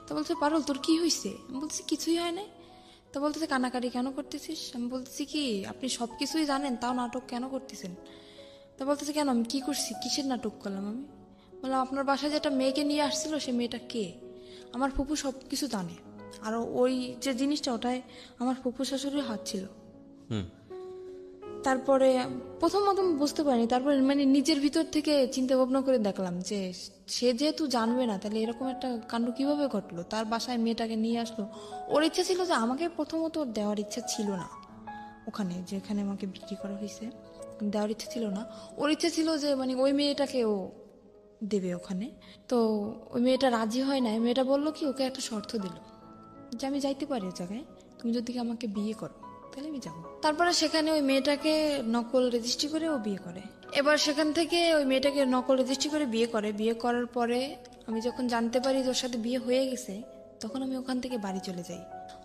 তো বলছে পারুল তোর কি হয়েছে? আমি বলছি কিছুই হয় নাই। তো বলতেছে কান্নাকাটি কেন করতেছিস? আমি বলতেছি কি আপনি সবকিছুই জানেন তাও নাটক কেন করতেছেন? তো বলতেছে কেন আমি কি করছি, কিসের নাটক করলাম? আমি বললাম আপনার বাসায় যেটা মেয়েকে নিয়ে আসছিল সে মেয়েটা কে? আমার ফুপু সব কিছু জানে, আর ওই যে জিনিসটা ওটাই আমার ফুপু শাশুড়ির হাত ছিল। তারপরে প্রথমত বুঝতে পারিনি, তারপরে মানে নিজের ভিতর থেকে চিন্তা ভাবনা করে দেখলাম যে সে যেহেতু জানবে না তাহলে এরকম একটা কাণ্ড কিভাবে ঘটলো, তার বাসায় মেয়েটাকে নিয়ে আসলো। ওর ইচ্ছা ছিল যে আমাকে প্রথমত ওর দেওয়ার ইচ্ছা ছিল না, ওখানে যেখানে আমাকে বিক্রি করা হয়েছে দেওয়ার ইচ্ছা ছিল না। ওর ইচ্ছা ছিল যে মানে ওই মেয়েটাকে ও দেবে ওখানে। তো ওই মেয়েটা রাজি হয় না, মেয়েটা বললো কি ওকে একটা শর্ত দিল যে আমি যাইতে পারি ওই জায়গায়, তুমি যদি আমাকে বিয়ে করো তাহলে আমি যাবো। তারপরে সেখানে ওই মেয়েটাকে নকল রেজিস্ট্রি করে ও বিয়ে করে। এবার সেখান থেকে ওই মেয়েটাকে নকল রেজিস্ট্রি করে বিয়ে করে। বিয়ে করার পরে আমি যখন জানতে পারি ওর সাথে বিয়ে হয়ে গেছে, তখন আমি ওখান থেকে বাড়ি চলে যাই।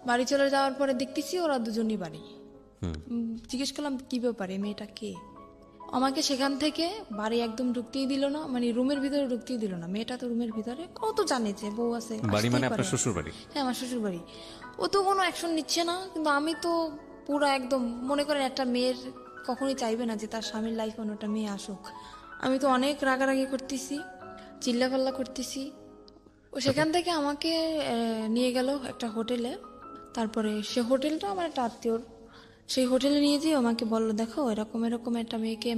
বাড়ি চলে যাওয়ার পরে দেখতেছি ওরা দুজনই বাড়ি। জিজ্ঞেস করলাম কি ব্যাপারে, মেয়েটা কে? আমাকে সেখান থেকে বাড়ি একদম ঢুকতেই দিল না, মানে রুমের ভিতরে ঢুকতেই দিল না। মেয়েটা তো রুমের ভিতরে, ও তো জানে যে বউ আছে। বাড়ি মানে আপনার শ্বশুর বাড়ি? হ্যাঁ আমার শ্বশুর বাড়ি। ও তো কোনো অ্যাকশন নিচ্ছে না, কিন্তু আমি তো পুরা একদম মনে করেন একটা মেয়ের কখনোই চাইবে না যে তার স্বামীর লাইফে অন্যটা মেয়ে আসুক। আমি তো অনেক রাগারাগি করতেছি, চিল্লাপাল্লা করতেছি। ও সেখান থেকে আমাকে নিয়ে গেল একটা হোটেলে। তারপরে সে হোটেলটা আমার একটা আত্মীয়র, সেই হোটেলে নিয়ে যেয়ে আমাকে বললো দেখো এরকম এরকম একটা মেয়েকে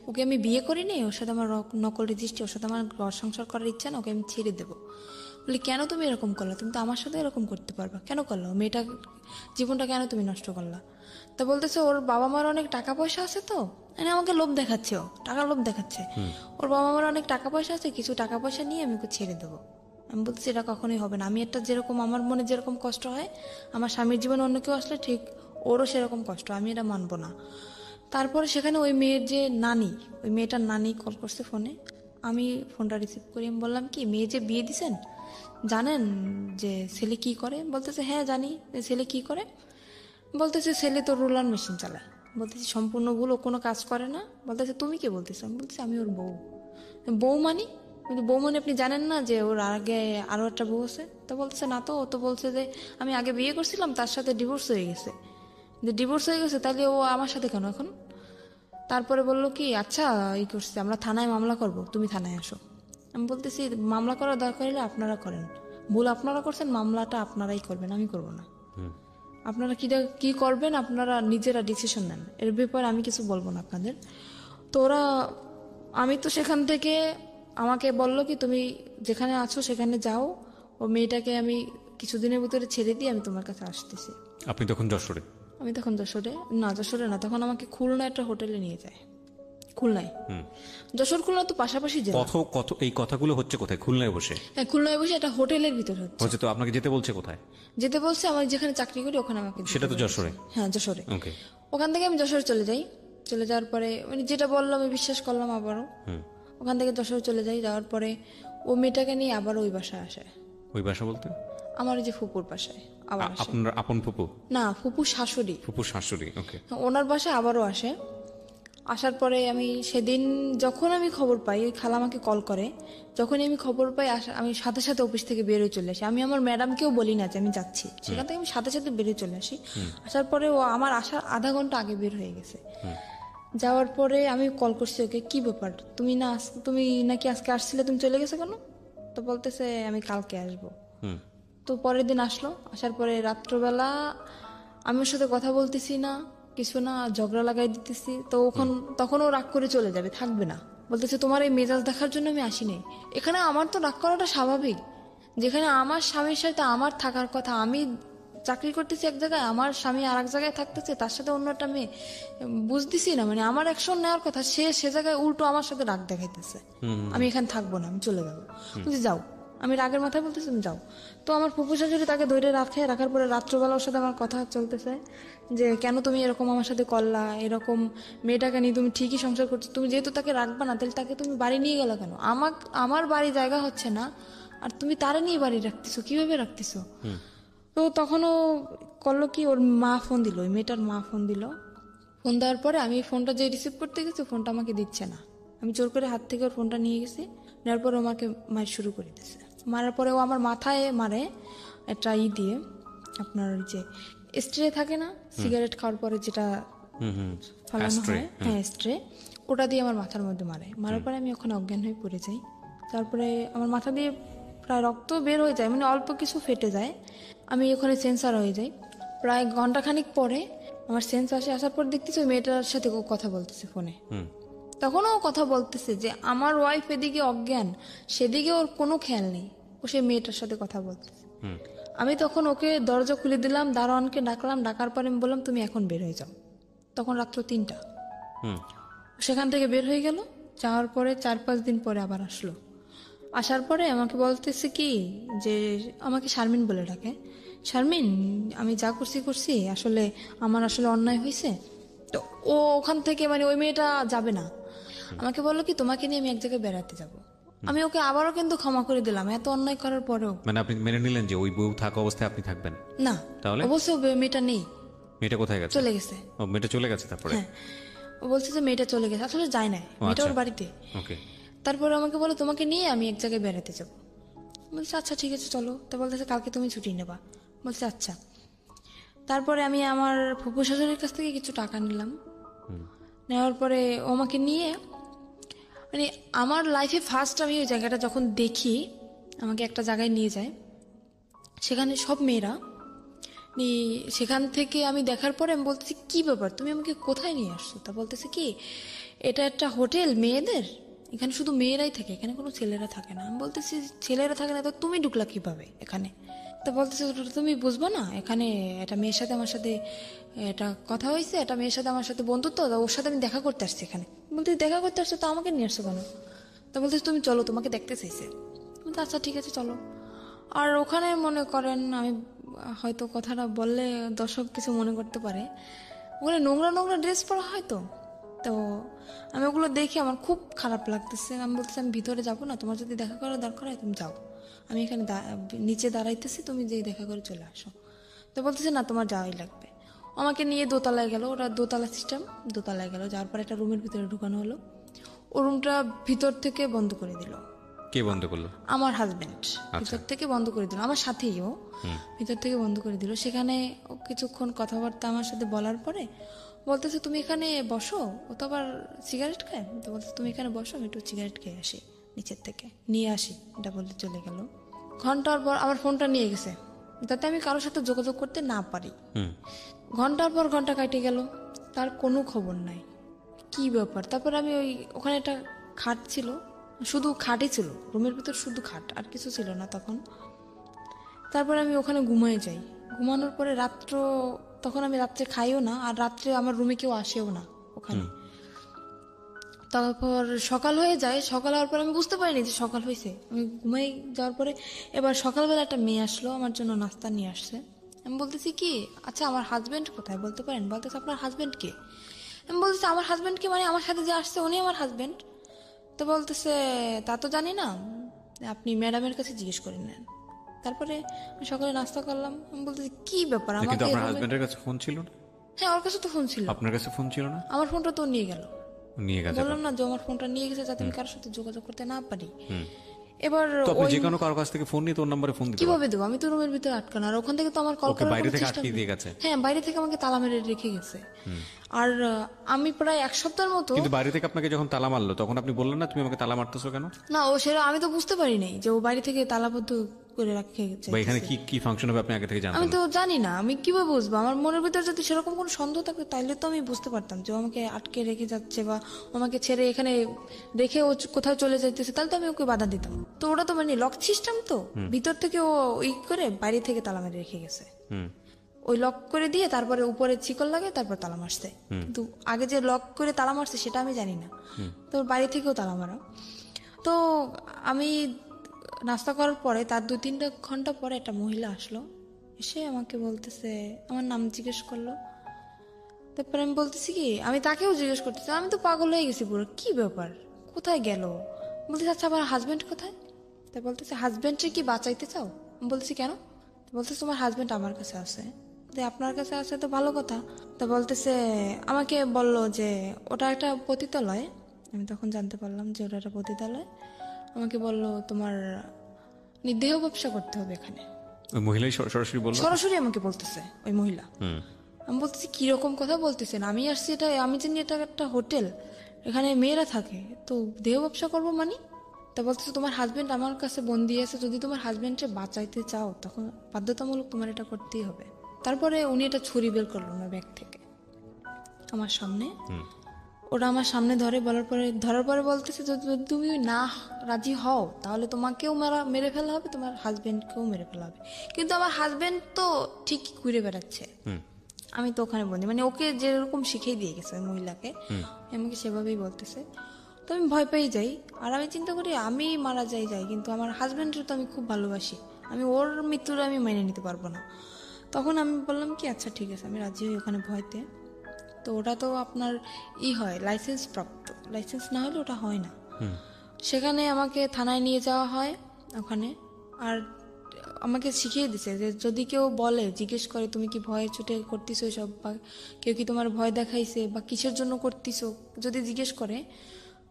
ওকে আমি বিয়ে করিনি, ওর সাথে আমার নকল রেজিস্ট্রি, ওর সাথে আমার ঘর সংসার করার ইচ্ছা না, ওকে আমি ছেড়ে দেবো। বলি কেন তুমি এরকম করলা? তুমি তো আমার সাথে এরকম করতে পারবা, কেন করলো? মেয়েটা জীবনটা কেন তুমি নষ্ট করলা? তা বলতেছে ওর বাবা মার অনেক টাকা পয়সা আছে, তো মানে আমাকে লোভ দেখাচ্ছে, ও টাকার লোভ দেখাচ্ছে। ওর বাবা মার অনেক টাকা পয়সা আছে, কিছু টাকা পয়সা নিয়ে আমি ওকে ছেড়ে দেবো। আমি বলতেছি এটা কখনোই হবে না। আমি একটা যেরকম আমার মনে যেরকম কষ্ট হয় আমার স্বামীর জীবনে অন্য কেউ আসলে ঠিক ওরও সেরকম কষ্ট, আমি এটা মানবো না। তারপরে সেখানে ওই মেয়ের যে নানি, ওই মেয়েটার নানি কল করছে ফোনে। আমি ফোনটা রিসিভ করি। আমি বললাম কি মেয়ে যে বিয়ে দিছেন জানেন যে ছেলে কি করে? বলতেছে হ্যাঁ জানি। ছেলে কি করে? বলতেছে ছেলে তো রোলার মেশিন চালায়। বলতেছি সম্পূর্ণ ভুল, ও কোনো কাজ করে না। বলতেছে তুমি কে বলতেছো? আমি বলতেছি আমি ওর বউ। বউ মানি? কিন্তু বউ মানে আপনি জানেন না যে ওর আগে আরো একটা বউ আছে? তো বলতেছে না তো, ও তো বলছে যে আমি আগে বিয়ে করছিলাম তার সাথে ডিভোর্স হয়ে গেছে। যে ডিভোর্স হয়ে গেছে তাহলে ও আমার সাথে কেন এখন? তারপরে বললো কি আচ্ছা এই করছে, আমরা থানায় মামলা করব, তুমি থানায় আসো। আমি বলতেছি মামলা করার দরকার হলে আপনারা করেন, ভুল আপনারা করছেন, মামলাটা আপনারাই করবেন, আমি করব না। আপনারা কি করবেন আপনারা নিজেরা ডিসিশন নেন, এর ব্যাপারে আমি কিছু বলবো না আপনাদের। তো ওরা, আমি তো সেখান থেকে, আমাকে বললো কি তুমি যেখানে আছো সেখানে যাও, ও মেয়েটাকে আমি কিছুদিনের ভিতরে ছেড়ে দিয়ে আমি তোমার কাছে আসতেছি। আপনি তখন যশোরে? আমি তখন যশোরে না, তখন আমাকে খুলনা একটা হোটেলে নিয়ে যায়, খুলনায়। যশোর খুলনা তো পাশাপাশি জেলা। কত এই কথাগুলো হচ্ছে কোথায়? খুলনায় বসে? হ্যাঁ, খুলনায় বসে একটা হোটেলের ভিতরে হচ্ছে। তো আপনাকে যেতে বলছে কোথায়? যেতে বলছে আমার যেখানে চাকরি করি ওখানে আমাকে যেতে সেটা তো বলছে। যশোরে? হ্যাঁ, যশোরে। ওকে। ওখান থেকে আমি যশোরে চলে যাই, চলে যাওয়ার পরে মানে যেটা বললাম আমি বিশ্বাস করলাম আবারও। ওখান থেকে যশোরে চলে যাই, যাওয়ার পরে ও মেয়েটাকে নিয়ে আবার ওই বাসায় আসে। ওই বাসা বলতে? আমার ওই যে ফুপুর বাসায় আবার আসে। আপনার আপন ফুপু? না, ফুপু শাশুড়ি। ফুপুর শাশুড়ি, ওকে। ওনার বাসায় আবারও আসে। আসার পরে আমি সেদিন যখন আমি খবর পাই, ওই খালা আমাকে কল করে, যখনই আমি খবর পাই আমি সাথে সাথে অফিস থেকে বেরোয় চলে আসি। আমি আমার ম্যাডামকেও বলি না যে আমি যাচ্ছি, সেখান থেকে আমি সাথে সাথে বেরিয়ে চলে আসি। আসার পরে ও আমার আসার আধা ঘন্টা আগে বের হয়ে গেছে। যাওয়ার পরে আমি কল করছি ওকে, কি ব্যাপার তুমি নাকি আজকে আসছিলে, তুমি চলে গেছো কেন? তো বলতেছে আমি কালকে আসবো। তো পরের দিন আসলো, আসার পরে রাত্রবেলা আমি ওর সাথে কথা বলতেছি না, কিছু না, ঝগড়া লাগাই দিতেছি। তো তখন ও রাগ করে চলে যাবে, থাকবে না। বলতেছে তোমার এই মেজাজ দেখার জন্য আমি আসিনি। এখানে আমার তো রাগ করাটা স্বাভাবিক, যেখানে আমার স্বামীর সাথে আমার থাকার কথা, আমি চাকরি করতেছি এক জায়গায়, আমার স্বামী আর এক জায়গায় থাকতেছে, তার সাথে অন্য একটা মেয়ে, বুঝতেছি না মানে আমার অ্যাকশন নেওয়ার কথা, সে জায়গায় উল্টো আমার সাথে রাগ দেখাইতেছে। আমি এখানে থাকবো না, আমি চলে যাবো। বলছি যাও, আমি রাগের মাথায় বলতেছি তুমি যাও। তো আমার ফুপু শাশুড়ি তাকে ধরে রাখার পরে রাত্রবেলা ওর সাথে আমার কথা চলতেছে যে কেন তুমি এরকম আমার সাথে করলা, এরকম মেয়েটাকে নিয়ে তুমি ঠিকই সংসার করছো, তুমি যেহেতু তাকে রাখবা না তাহলে তাকে তুমি বাড়ি নিয়ে গেলা কেন? আমার বাড়ি জায়গা হচ্ছে না, আর তুমি তারে নিয়ে বাড়ি রাখতেছো, কিভাবে রাখতেছো? তো তখনও করলো কি, ওর মা ফোন দিল, ওই মেয়েটার মা ফোন দিল। ফোন দেওয়ার পরে আমি ফোনটা যে রিসিভ করতে গেছি, ফোনটা আমাকে দিচ্ছে না। আমি জোর করে হাত থেকে ওর ফোনটা নিয়ে গেছি, নেওয়ার পরে আমাকে মার শুরু করে দিচ্ছে। মারার পরে ও আমার মাথায় মারে একটা দিয়ে, আপনার ওই যে স্ট্রে থাকে না, সিগারেট খাওয়ার পরে যেটা ফালানো হয়, হ্যাঁ স্ট্রে, ওটা দিয়ে আমার মাথার মধ্যে মারার পরে আমি ওখানে অজ্ঞান হয়ে পড়ে যাই। তারপরে আমার মাথা দিয়ে প্রায় রক্ত বের হয়ে যায়, মানে অল্প কিছু ফেটে যায়, আমি ওখানে সেন্সার হয়ে যাই। প্রায় ঘন্টাখানিক পরে আমার সেন্স আসার পর দেখতেছি ওই মেয়েটার সাথে কথা বলতেছে ফোনে। তখনও কথা বলতেছে যে আমার ওয়াইফ এদিকে অজ্ঞান, সেদিকে ওর কোনো খেয়াল নেই, ও সে মেয়েটার সাথে কথা বলতেছে। আমি তখন ওকে দরজা খুলে দিলাম, দারোয়ানকে ডাকলাম, ডাকার পরে আমি বললাম তুমি এখন বের হয়ে যাও। তখন রাত্র 3টা। সেখান থেকে বের হয়ে গেল, যাওয়ার পরে 4-5 দিন পরে আবার আসলো। আসার পরে আমাকে বলতেছে কি যে, আমাকে শারমিন বলে ডাকে, শারমিন আমি যা করছি আসলে আমার আসলে অন্যায় হয়েছে। তো ও ওখান থেকে মানে ওই মেয়েটা যাবে না, আমাকে বললো কি তোমাকে নিয়ে আমি এক জায়গায় বেড়াতে যাব। আমি ওকে আবারও কিন্তু ক্ষমা করে দিলাম, এত অন্যায় করার পরেও। মানে আপনি মেনে নিলেন যে ওই বউ থাকা অবস্থায় আপনি থাকবেন না? তাহলে অবশ্যই মেয়েটা নেই। মেয়েটা কোথায় গেছে? চলে গেছে। ও মেয়েটা চলে গেছে? তারপরে হ্যাঁ, ও বলছে যে মেয়েটা চলে গেছে, আসলে যায় না, মেয়েটা ওর বাড়িতে। ওকে। তারপরে আমাকে বলো তোমাকে নিয়ে আমি এক জায়গায় বেড়াতে যাব। বলছে আচ্ছা ঠিক আছে চলো। তো বলতেছে কালকে তুমি ছুটি নেবা। বলছে আচ্ছা। তারপরে আমি আমার ফুপু শাশুড়ির কাছ থেকে কিছু টাকা নিলাম, নেওয়ার পরে ও আমাকে নিয়ে, মানে আমার লাইফে ফার্স্ট আমি ওই জায়গাটা যখন দেখি, আমাকে একটা জায়গায় নিয়ে যায়, সেখানে সব মেয়েরা, সেখান থেকে আমি দেখার পরে আমি বলতেছি কি ব্যাপার, তুমি আমাকে কোথায় নিয়ে আসছো? তা বলতেছে কি এটা একটা হোটেল মেয়েদের, এখানে শুধু মেয়েরাই থাকে, এখানে কোনো ছেলেরা থাকে না। আমি বলতেছি ছেলেরা থাকে না তো তুমি ঢুকলা কিভাবে এখানে? তা বলতেছে তুমি বুঝবো না, এখানে একটা মেয়ের সাথে আমার সাথে এটা কথা হয়েছে, একটা মেয়ের সাথে আমার সাথে বন্ধুত্ব, ওর সাথে আমি দেখা করতে আসছি এখানে। বলতে দেখা করতে আসছো তো আমাকে নিয়ে আসছো কেন? তা বলতেছে তুমি চলো, তোমাকে দেখতে চাইছে। বলতে আচ্ছা ঠিক আছে চলো। আর ওখানে মনে করেন, আমি হয়তো কথাটা বললে দর্শক কিছু মনে করতে পারে, ওখানে নোংরা নোংরা ড্রেস পরা হয়, তো আমি ওগুলো দেখে আমার খুব খারাপ লাগতেছে। আমি বলতেছি আমি ভিতরে যাবো না, তোমার যদি দেখা করার দরকার হয় তুমি যাও, আমি এখানে নিচে দাঁড়াইতেছি, তুমি যেই দেখা করে চলে আসো। তো বলতেছে না তোমার যাওয়াই লাগবে। আমাকে নিয়ে দোতলায় গেল, ওরা দোতলা সিস্টেম, দোতলায় গেল, যাওয়ার পর একটা রুমের ভিতরে ঢুকানো হলো। ও রুমটা ভিতর থেকে বন্ধ করে দিল। কে বন্ধ করলো? আমার হাজবেন্ড ভিতর থেকে বন্ধ করে দিল, আমার সাথেই ও ভিতর থেকে বন্ধ করে দিল। সেখানে ও কিছুক্ষণ কথাবার্তা আমার সাথে বলার পরে ও বলতেছে তুমি এখানে বসো, ও তো আবার সিগারেট খায়, তো বলতেছে তুমি এখানে বসো, আমি একটু সিগারেট খেয়ে আসি, নিচের থেকে নিয়ে আসি, এটা বলতে চলে গেল। ঘন্টার পর আমার ফোনটা নিয়ে গেছে যাতে আমি কারোর সাথে যোগাযোগ করতে না পারি। ঘন্টার পর ঘন্টা কাটে গেল, তার কোনো খবর নাই, কি ব্যাপার। তারপর আমি ওখানে একটা খাট ছিল, শুধু খাটই ছিল, রুমের ভিতর শুধু খাট, আর কিছু ছিল না তখন। তারপর আমি ওখানে ঘুমিয়ে যাই। ঘুমানোর পরে তখন আমি রাত্রে খাইও না, আর রাত্রে আমার রুমে কেউ আসেও না ওখানে। তারপর সকাল হয়ে যায়, সকাল হওয়ার পর আমি বুঝতে পারিনি যে সকাল হয়েছে। আমি ঘুমাই যাওয়ার পরে এবার সকালবেলা একটা মেয়ে আসলো, আমার জন্য নাস্তা নিয়ে আসছে। আমি বলতেছি কি, আচ্ছা আমার হাজবেন্ড কোথায় বলতে পারেন? বলতেছে আপনার হাজবেন্ড কে? আমি বলতেছি আমার হাজবেন্ড কে মানে আমার সাথে যে আসছে উনি আমার হাজবেন্ড। তো বলতেছে তা তো জানি না, আপনি ম্যাডামের কাছে জিজ্ঞেস করে নেন। তারপরে আমি সকালে নাস্তা করলাম। আমি বলতেছি কি ব্যাপার কিন্তু আমাকে আপনার হাজবেন্ডের কাছে ফোন ছিল না? হ্যাঁ ওর কাছে তো ফোন ছিল, আপনার কাছে ফোন ছিল না? আমার ফোনটা তো নিয়ে গেল। নিয়ে গেছে। বললাম না যে আমার ফোনটা নিয়ে গেছে যাতে আমি কারোর সাথে যোগাযোগ করতে না পারি। এবার তো আপনি যে কোনো কারো কাছ থেকে ফোন নিয়ে তোর নম্বরে ফোন দিতে কিভাবে দেবো? আমি তো রুমের ভিতরে আটকানো, আর ওখান থেকে তো আমার কল ওকে করার বাইরে কোনো থেকে চেষ্টা আটকে নেই। দিয়ে গেছে? হ্যাঁ বাইরে থেকে আমাকে তালা মেরে রেখে গেছে। আর আমি প্রায় এক সপ্তাহের মতো, কিন্তু বাইরে থেকে আপনাকে যখন তালা মারলো তখন আপনি বললেন না তুমি আমাকে তালা মারতেছো কেন? না ও সেটা আমি তো বুঝতে পারি নাই যে ও বাইরে থেকে তালাবদ্ধ করে রেখে গেছে। বা এখানে কি কি ফাংশন হবে আপনি আগে থেকে জানতেন আমি না? তো জানি না, আমি কিভাবে বুঝবো? আমার মনের ভিতরে যদি সেরকম কোনো সন্দেহ থাকতো তাহলে তো আমি বুঝতে পারতাম যে ও আমাকে আটকে রেখে যাচ্ছে বা আমাকে ছেড়ে এখানে রেখে ও কোথাও চলে যাইতেছে, তাহলে তো আমি ওকে বাধা দিতাম। তো ওটা তো মানে লক সিস্টেম, তো ভিতর থেকে ও করে বাইরে থেকে তালা মেরে রেখে গেছে। ওই লক করে দিয়ে তারপরে উপরে চিকল লাগে, তারপর তালা মারছে। কিন্তু আগে যে লক করে তালা মারছে সেটা আমি জানি না, তো বাড়ি থেকেও তালা মারা। তো আমি নাস্তা করার পরে তার 2-3 ঘন্টা পরে একটা মহিলা আসলো, এসে আমাকে বলতেছে, আমার নাম জিজ্ঞেস করলো। তারপরে আমি বলতেছি কি, আমি তাকেও জিজ্ঞেস করতেছি, আমি তো পাগল হয়ে গেছি পুরো, কি ব্যাপার কোথায় গেল? বলতেছে আচ্ছা আমার হাজবেন্ড কোথায়? তা বলতেছে হাজবেন্ডকে কি বাঁচাইতে চাও? আমি বলছি কেন? বলতেছে তোমার হাজবেন্ড আমার কাছে আছে। আপনার কাছে আছে তো ভালো কথা। তা বলতেছে আমাকে বলল যে ওটা একটা পতিতালয়। আমি তখন জানতে পারলাম যে ওটা একটা পতিতালয়। আমাকে বলল তোমার দেহ ব্যবসা করতে হবে এখানে। ওই মহিলাই সরাসরি বললো? সরাসরি আমাকে বলতেছে ওই মহিলা। আমি বলতেছি কিরকম কথা বলতেছেন? আমি আসছি এটা, আমি জানি এটা একটা হোটেল, এখানে মেয়েরা থাকে, তো দেহ ব্যবসা করবো মানে? তা বলতেছে তোমার হাজবেন্ড আমার কাছে বন্দি আছে, যদি তোমার হাজবেন্ডকে বাঁচাইতে চাও তখন বাধ্যতামূলক তোমার এটা করতেই হবে। তারপরে উনি একটা ছুরি বের করলো ওনার ব্যাগ থেকে আমার সামনে। ওরা আমার সামনে ধরার পরে বলতেছে যদি তুমি না রাজি হও তাহলে তোমাকেও মেরে ফেলা হবে, তোমার হাজবেন্ডকেও মেরে ফেলা হবে। কিন্তু আমার হাজবেন্ড তো ঠিক ঘুরে বেড়াচ্ছে, আমি তো ওখানে বন্দি, মানে ওকে যেরকম শিখিয়ে দিয়ে গেছে ওই মহিলাকে, আমাকে সেভাবেই বলতেছে। তো আমি ভয় পেয়ে যাই, আর আমি চিন্তা করি আমি মারা যাই কিন্তু আমার হাজবেন্ডের তো আমি খুব ভালোবাসি, আমি ওর মৃত্যুটা আমি মেনে নিতে পারবো না। তখন আমি বললাম কি আচ্ছা ঠিক আছে আমি রাজি হই ওখানে ভয়তে। তো ওটা তো আপনার হয় লাইসেন্স প্রাপ্ত, লাইসেন্স না হলে ওটা হয় না। সেখানে আমাকে থানায় নিয়ে যাওয়া হয় ওখানে, আর আমাকে শিখিয়ে দিছে যে যদি কেউ বলে জিজ্ঞেস করে তুমি কি ভয়ে ছুটে করতেছো সব, বা কেউ কি তোমার ভয় দেখাইছে বা কিসের জন্য করতেছো, যদি জিজ্ঞেস করে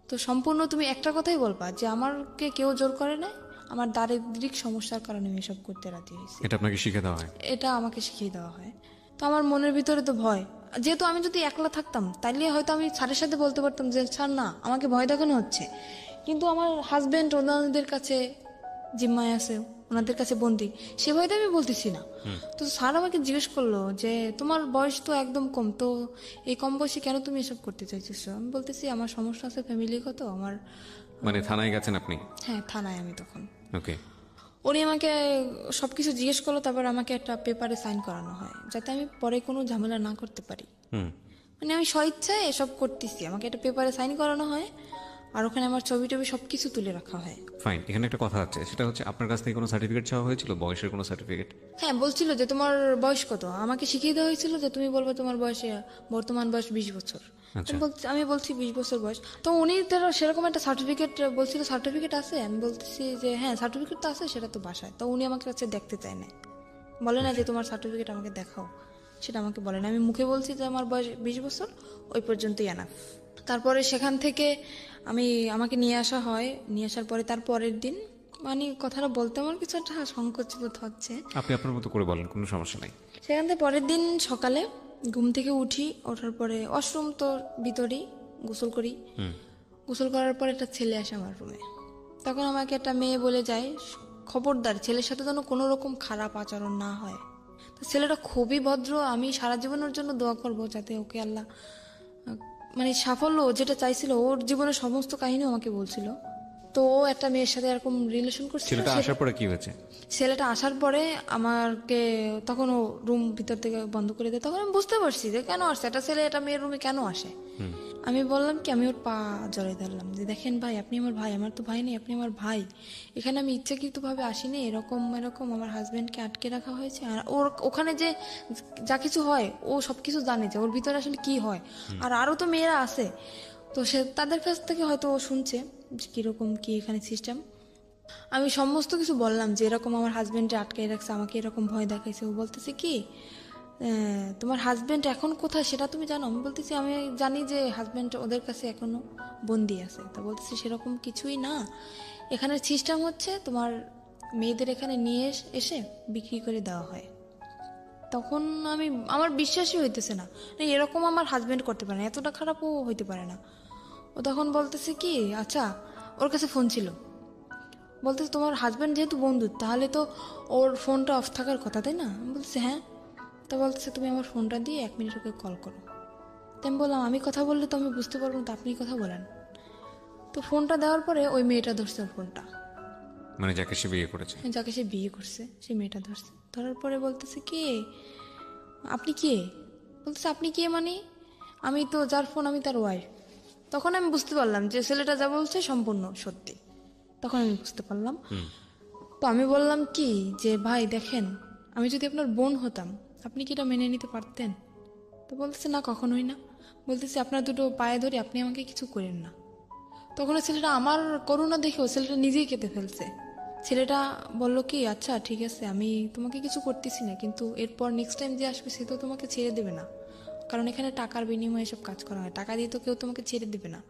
তো সম্পূর্ণ তুমি একটা কথাই বলবা যে আমাকে কেউ জোর করে না, আমার দারিদ্রিক সমস্যার কারণে আমি এসব করতে রাজি হয়েছি। এটা আপনাকে শিখে দেওয়া হয়? এটা আমাকে শিখিয়ে দেওয়া হয়। তো আমার মনের ভিতরে তো ভয়, যেহেতু আমি যদি একলা থাকতাম তাইলে হয়তো আমি স্যারের সাথে বলতে পারতাম যে স্যার না আমাকে ভয় দেখানো হচ্ছে, কিন্তু আমার হাজবেন্ড ওনাদের কাছে জিম্মায় আছে, ওনাদের কাছে বন্দি, সে ভয়তে আমি বলতেছি না। তো স্যার আমাকে জিজ্ঞেস করলো যে তোমার বয়স তো একদম কম, তো এই কম বয়সে কেন তুমি এসব করতে চাইছিস? আমি বলতেছি আমার সমস্যা আছে ফ্যামিলিগত আমার। মানে থানায় গেছেন আপনি? হ্যাঁ থানায় আমি তখন। ওকে। উনি আমাকে সবকিছু জিজ্ঞেস করলো, তারপর আমাকে একটা পেপারে সাইন করানো হয় যাতে আমি পরে কোনো ঝামেলা না করতে পারি। মানে আমি স্বইচ্ছায় এসব করতেছি, আমাকে একটা পেপারে সাইন করানো হয়, আর ওখানে আমার ছবি টবি সবকিছু তুলে রাখা হয়। ফাইন, এখানে একটা কথা আছে, সেটা হচ্ছে আপনার কাছ থেকে কোনো সার্টিফিকেট চাওয়া হয়েছিল, বয়সের কোনো সার্টিফিকেট? হ্যাঁ বলছিল যে তোমার বয়স কত, আমাকে শিখিয়ে দেওয়া হয়েছিল যে তুমি বলবে তোমার বয়সে বর্তমান বয়স 20 বছর। আমি বলছি 20 বছর বয়স। তো উনি সেরকম একটা সার্টিফিকেট বলছিল, সার্টিফিকেট আছে? আমি বলতেছি যে হ্যাঁ সার্টিফিকেট তো আছে, সেটা তো বাসায়। তো উনি আমাকে কাছে দেখতে চায় না, বলে না যে তোমার সার্টিফিকেট আমাকে দেখাও, সেটা আমাকে বলে না। আমি মুখে বলছি যে আমার বয়স 20 বছর, ওই পর্যন্তই এনাফ। তারপরে সেখান থেকে আমাকে নিয়ে আসা হয়, নিয়ে আসার পরে তার পরের দিন, মানে কথাটা বলতে আমার কিছু একটা সংকোচ বোধ হচ্ছে, আপনি আপনার মতো করে বলেন, কোনো সমস্যা নাই। সেখান থেকে পরের দিন সকালে ঘুম থেকে উঠি, ওঠার পরে ওয়াশরুম তো ভিতরেই, গোসল করি। গোসল করার পর একটা ছেলে আসে আমার রুমে। তখন আমাকে একটা মেয়ে বলে যায়, খবরদার ছেলের সাথে যেন কোনো রকম খারাপ আচরণ না হয়। তো ছেলেটা খুবই ভদ্র, আমি সারা জীবনের জন্য দোয়া করব যাতে ওকে আল্লাহ মানে সাফল্য যেটা চাইছিল, ওর জীবনের সমস্ত কাহিনী আমাকে বলছিল। তো ও একটা মেয়ের সাথে এরকম রিলেশন করছিল। ছেলেটা আসার পরে কি হয়েছে? ছেলেটা আসার পরে আমাকে তখন ও রুম ভিতর থেকে বন্ধ করে দেয়। তখন আমি বুঝতে পারছি যে কেন আসছে একটা ছেলে এটা মেয়ের রুমে কেন আসে। আমি বললাম কি, আমি ওর পা জড়াই ধরলাম যে দেখেন ভাই, আপনি আমার ভাই, আমার তো ভাই নেই, আপনি আমার ভাই। এখানে আমি ইচ্ছাকৃতভাবে আসিনি, এরকম এরকম আমার হাজবেন্ডকে আটকে রাখা হয়েছে। আর ওর ওখানে যে যা কিছু হয় ও সব কিছু জানে যে ওর ভিতরে আসলে কি হয়। আর আরও তো মেয়েরা আছে, তো সে তাদের কাছ থেকে হয়তো ও শুনছে যে কীরকম কি এখানে সিস্টেম। আমি সমস্ত কিছু বললাম যে এরকম আমার হাজবেন্ডে আটকে রাখছে, আমাকে এরকম ভয় দেখাইছে। ও বলতেছে কি, তোমার হাজবেন্ড এখন কোথায় সেটা তুমি জানো? আমি বলতেছি আমি জানি যে হাজবেন্ড ওদের কাছে এখনো বন্দি আছে। তা বলতেছি সেরকম কিছুই না, এখানে সিস্টেম হচ্ছে তোমার মেয়েদের এখানে নিয়ে এসে বিক্রি করে দেওয়া হয়। তখন আমার বিশ্বাসই হইতেছে না, এরকম আমার হাজবেন্ড করতে পারে না, এতটা খারাপও হইতে পারে না। ও তখন বলতেছে কি, আচ্ছা ওর কাছে ফোন ছিল, বলতেছে তোমার হাজব্যান্ড যেহেতু বন্ধু তাহলে তো ওর ফোনটা অফ থাকার কথা, তাই না? আমি বলছি হ্যাঁ। তো বলতেছে তুমি আমার ফোনটা দিয়ে 1 মিনিট ওকে কল করো। তো আমি বললাম আমি কথা বললে তো আমি বুঝতে পারবো না, তো আপনি কথা বলেন। তো ফোনটা দেওয়ার পরে ওই মেয়েটা ধরছে ওর ফোনটা, মানে যাকে সে বিয়ে করেছে? যাকে সে বিয়ে করছে সেই মেয়েটা ধরছে। ধরার পরে বলতেছে কে, আপনি কে? বলতেছে আপনি কে মানে? আমি তো যার ফোন আমি তার ওয়াইফ। তখন আমি বুঝতে পারলাম যে ছেলেটা যা বলছে সম্পূর্ণ সত্যি। তখন আমি বুঝতে পারলাম। তো আমি বললাম কি যে ভাই দেখেন, আমি যদি আপনার বোন হতাম আপনি কি এটা মেনে নিতে পারতেন? তো বলতেছে না, কখনোই না। বলতেছে আপনার দুটো পায়ে ধরে আপনি আমাকে কিছু করেন না। তখন ছেলেটা আমার করুণা দেখেও ছেলেটা নিজেই কেঁদে ফেলছে। ছেলেটা বলল কি, আচ্ছা ঠিক আছে আমি তোমাকে কিছু করতেছি না, কিন্তু এরপর নেক্সট টাইম যে আসবে সে তো তোমাকে ছেড়ে দেবে না, কারণ এখানে টাকার বিনিময়ে সব কাজ করা হয়, টাকা দিয়ে তো কেউ তোমাকে ছেড়ে দেবে না।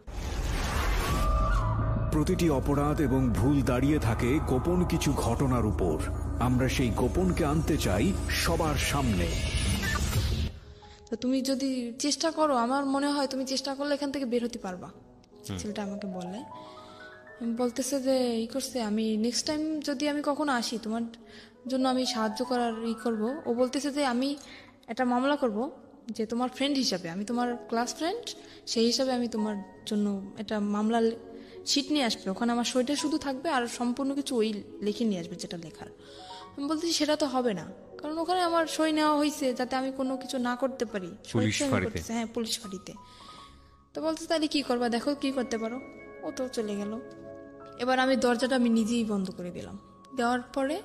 প্রতিটি অপরাধ এবং ভুল দাঁড়িয়ে থাকে গোপন কিছু ঘটনার উপর। আমরা সেই গোপনকে আনতে চাই সবার সামনে। তো তুমি যদি চেষ্টা করো, আমার মনে হয় তুমি চেষ্টা করলে এখান থেকে বের হতে পারবা, ছেলেটা আমাকে বলে। বলতেছে যে ই করছে, আমি নেক্সট টাইম যদি আমি কখনো আসি তোমার জন্য আমি সাহায্য করার ই করবো। ও বলতেছে যে আমি একটা মামলা করব, যে তোমার ফ্রেন্ড হিসাবে, আমি তোমার ক্লাস ফ্রেন্ড সেই হিসাবে আমি তোমার জন্য একটা মামলা শিট নিয়ে আসবে, ওখানে আমার সইটা শুধু থাকবে আর সম্পূর্ণ কিছু ওই লিখে নিয়ে আসবে যেটা লেখার। আমি বলতেছি সেটা তো হবে না, কারণ ওখানে আমার সই নেওয়া হয়েছে যাতে আমি কোনো কিছু না করতে পারি। হ্যাঁ, পুলিশ ফাঁড়িতে। তো বলতে তাহলে কি করবা, দেখো কি করতে পারো। ও তো চলে গেল। এবার আমি দরজাটা আমি নিজেই বন্ধ করে দিলাম। দেওয়ার পরে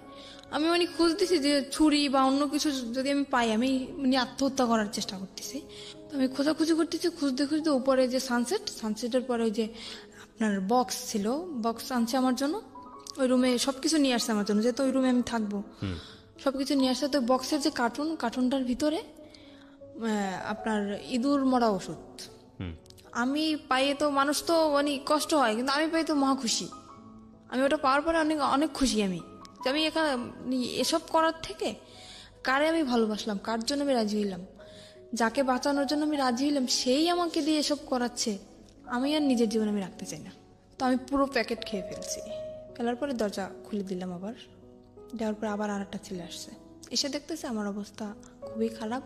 আমি খুঁজতেছি যে ছুরি বা অন্য কিছু যদি আমি পাই, আমি আত্মহত্যা করার চেষ্টা করতেছি। তো আমি খোঁজাখুঁজি করতেছি, খুঁজতে খুঁজতে উপরে যে সানসেটের পরে ওই যে আপনার বক্স ছিল, বক্স আনছে আমার জন্য, ওই রুমে সবকিছু নিয়ে আসছে আমার জন্য, যেহেতু ওই রুমে আমি থাকবো, সবকিছু নিয়ে আসছে। তো বক্সের যে কার্টুনটার ভিতরে আপনার ইঁদুর মরা ওষুধ। আমি পাইয়ে তো মানুষ তো কষ্ট হয়, কিন্তু আমি পাই তো মহা খুশি। আমি ওটা পাওয়ার পরে অনেক অনেক খুশি আমি, যে আমি এখানে এসব করার থেকে কারে আমি ভালোবাসলাম, কার জন্য আমি রাজি হইলাম, যাকে বাঁচানোর জন্য আমি রাজি হইলাম সেই আমাকে দিয়ে এসব করাচ্ছে, আমি আর নিজের জীবন আমি রাখতে চাই না। তো আমি পুরো প্যাকেট খেয়ে ফেলছি। ফেলার পরে দরজা খুলে দিলাম, আবার দেওয়ার পরে আবার আর একটা ছেলে আসছে, এসে দেখতেছে আমার অবস্থা খুবই খারাপ,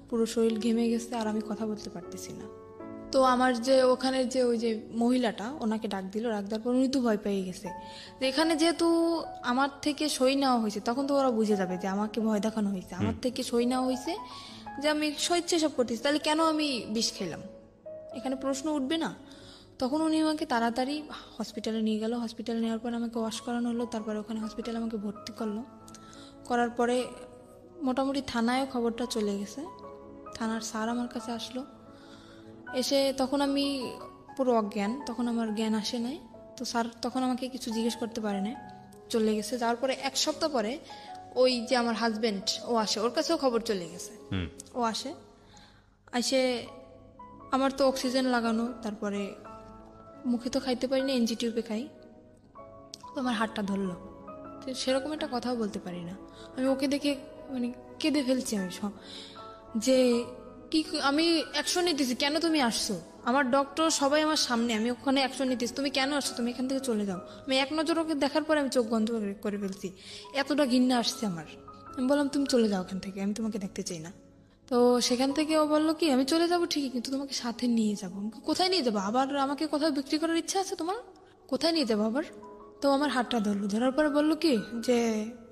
পুরো শরীর ঘেমে গেছে আর আমি কথা বলতে পারতেছি না। তো আমার যে ওখানে যে ওই যে মহিলাটা ওনাকে ডাক দিল, ডাক দেওয়ার পর উনি তো ভয় পেয়ে গেছে যে এখানে যেহেতু আমার থেকে সই নেওয়া হয়েছে, তখন তো ওরা বুঝে যাবে যে আমাকে ভয় দেখানো হয়েছে, আমার থেকে সই নেওয়া হয়েছে যে আমি স্বেচ্ছা সব করতেছি, তাহলে কেন আমি বিষ খেলাম, এখানে প্রশ্ন উঠবে না। তখন উনি আমাকে তাড়াতাড়ি হসপিটালে নিয়ে গেল। হসপিটালে নেওয়ার পর আমাকে ওয়াশ করানো হলো, তারপরে ওখানে হসপিটালে আমাকে ভর্তি করলো। করার পরে মোটামুটি থানায়ও খবরটা চলে গেছে, থানার স্যার আমার কাছে আসলো। এসে তখন আমি পুরো অজ্ঞান, তখন আমার জ্ঞান আসে নাই। তো স্যার তখন আমাকে কিছু জিজ্ঞেস করতে পারে না, চলে গেছে। যাওয়ার পরে 1 সপ্তাহ পরে ওই যে আমার হাজবেন্ড ও আসে, ওর কাছেও খবর চলে গেছে। ও আসে আমার তো অক্সিজেন লাগানো, তারপরে মুখে তো খাইতে পারি না, এনজি টিউবে খাই। তো আমার হাতটা ধরলো, তো সেরকম একটা কথাও বলতে পারি না। আমি ওকে দেখে কেঁদে ফেলছি আমি সব, যে কি আমি অ্যাকশন নিতেছি, কেন তুমি আসছো? আমার ডক্টর সবাই আমার সামনে, আমি ওখানে অ্যাকশন নিতেছি, তুমি কেন আসছো? তুমি এখান থেকে চলে যাও। আমি এক নজর ওকে দেখার পরে আমি চোখ বন্ধ করে ফেলছি, এতটা ঘৃণা আসছে আমার। আমি বললাম তুমি চলে যাও এখান থেকে, আমি তোমাকে দেখতে চাই না। তো সেখান থেকে ও বললো কি আমি চলে যাবো ঠিকই, কিন্তু তোমাকে সাথে নিয়ে যাবো। কোথায় নিয়ে যাবো? আবার আমাকে কোথাও বিক্রি করার ইচ্ছা আছে তোমার? কোথায় নিয়ে যাবো আবার? তো আমার হাতটা ধরলো, ধরার পরে বললো কি যে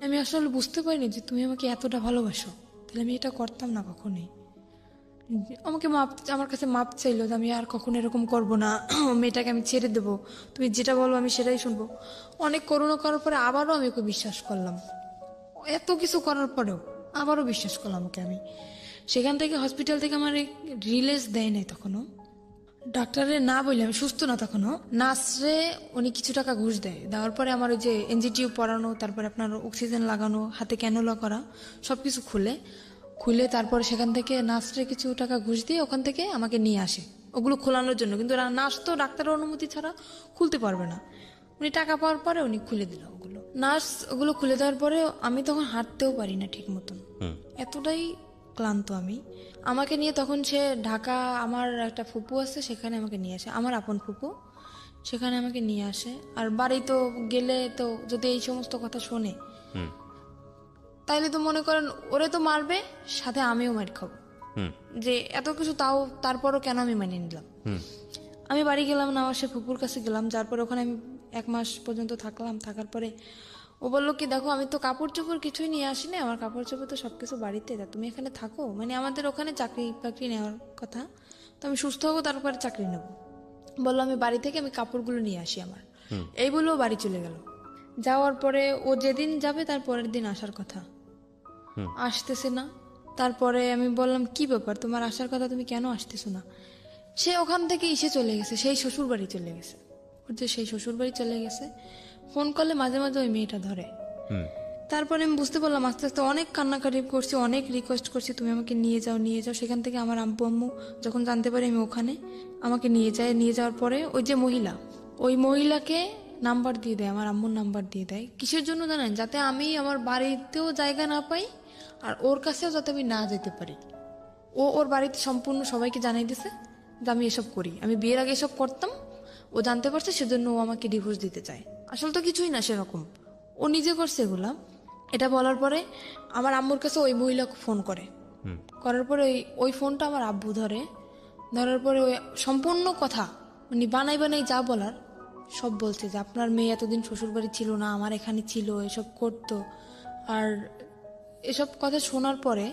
আমি আসলে বুঝতে পারিনি যে তুমি আমাকে এতটা ভালোবাসো, তাহলে আমি এটা করতাম না কখনোই। আমাকে আমার কাছে মাপ চাইলো যে আমি আর কখনো এরকম করবো না, মেয়েটাকে আমি ছেড়ে দেবো, তুমি যেটা বলবো আমি সেটাই শুনবো। অনেক করুণা করার পরে আবারও আমি ওকে বিশ্বাস করলাম, এত কিছু করার পরেও আবারও বিশ্বাস করলাম ওকে আমি। সেখান থেকে হসপিটাল থেকে আমার রিলিজ দেয় নাই তখনও, ডাক্তারে না বললে আমি সুস্থ না তখনও। নার্সরে উনি কিছু টাকা ঘুষ দেয়, দেওয়ার পরে আমার ওই যে এনজিটিউ পরানো, তারপরে আপনার অক্সিজেন লাগানো, হাতে ক্যানুলা করা, সবকিছু খুলে তারপরে সেখান থেকে নার্সরে কিছু টাকা ঘুষ দিয়ে ওখান থেকে আমাকে নিয়ে আসে ওগুলো খোলানোর জন্য। কিন্তু নার্স তো ডাক্তারের অনুমতি ছাড়া খুলতে পারবে না। উনি টাকা পাওয়ার পরে উনি খুলে দিল ওগুলো। নার্স ওগুলো খুলে দেওয়ার পরে আমি তখন হাঁটতেও পারি না ঠিক মতন, এতটাই ক্লান্ত আমি। আমাকে নিয়ে তখন সে ঢাকা, আমার একটা ফুপু আছে সেখানে আমাকে নিয়ে আসে, আমার আপন ফুপু, সেখানে আমাকে নিয়ে আসে। আর বাড়ি তো গেলে তো যদি এই সমস্ত কথা শোনে তাইলে তো মনে করেন ওরে তো মারবে, সাথে আমিও মার খাবো। যে এত কিছু তাও তারপরও কেন আমি মানিয়ে নিলাম। আমি বাড়ি গেলাম না, আমার সে ফুপুর কাছে গেলাম, যার পরে ওখানে আমি 1 মাস পর্যন্ত থাকলাম। থাকার পরে ও বললো কি দেখো আমি তো কাপড় চোপড় কিছুই নিয়ে আসি না, আমার কাপড় চোপড় তো সবকিছু বাড়িতে, তা তুমি এখানে থাকো। মানে আমাদের ওখানে চাকরি বাকরি নেওয়ার কথা, তো আমি সুস্থ হবো তারপরে চাকরি নেব। বললো আমি বাড়ি থেকে আমি কাপড়গুলো নিয়ে আসি আমার, এই বলেও বাড়ি চলে গেল। যাওয়ার পরে ও যেদিন যাবে তার পরের দিন আসার কথা, আসতেছে না। তারপরে আমি বললাম কি ব্যাপার তোমার আসার কথা, তুমি কেন আসতেছো না? সে ওখান থেকে এসে চলে গেছে, সেই শ্বশুর বাড়ি চলে গেছে, ওর যে সেই শ্বশুর বাড়ি চলে গেছে। ফোন করলে মাঝে মাঝে ওই মেয়েটা ধরে। তারপরে আমি বুঝতে পারলাম আস্তে আস্তে, অনেক কান্নাকাটি করছি, অনেক রিকোয়েস্ট করছি তুমি আমাকে নিয়ে যাও নিয়ে যাও। সেখান থেকে আমার আব্বু আম্মু যখন জানতে পারি আমি ওখানে, আমাকে নিয়ে যাওয়ার পরে ওই যে মহিলা, ওই মহিলাকে নাম্বার দিয়ে দেয়, আমার আম্মুর নাম্বার দিয়ে দেয়। কিসের জন্য জানেন? যাতে আমি আমার বাড়িতেও জায়গা না পাই, আর ওর কাছেও যাতে আমি না যেতে পারি। ও ওর বাড়িতে সম্পূর্ণ সবাইকে জানাই দিছে যে আমি এসব করি, আমি বিয়ের আগে এসব করতাম, ও জানতে পারছে সেজন্য ও আমাকে ডিভোর্স দিতে চায়। আসলে তো কিছুই না সেরকম, ও নিজে করছে এগুলা। এটা বলার পরে আমার আম্মুর কাছে ওই মহিলা ফোন করার পরে ওই ফোনটা আমার আব্বু ধরার পরে ওই সম্পূর্ণ কথা উনি বানাই যা বলার সব বলছে, যে আপনার মেয়ে এতদিন শ্বশুর বাড়ি ছিল না, আমার এখানে ছিল, এসব করতো। আর এসব কথা শোনার পরে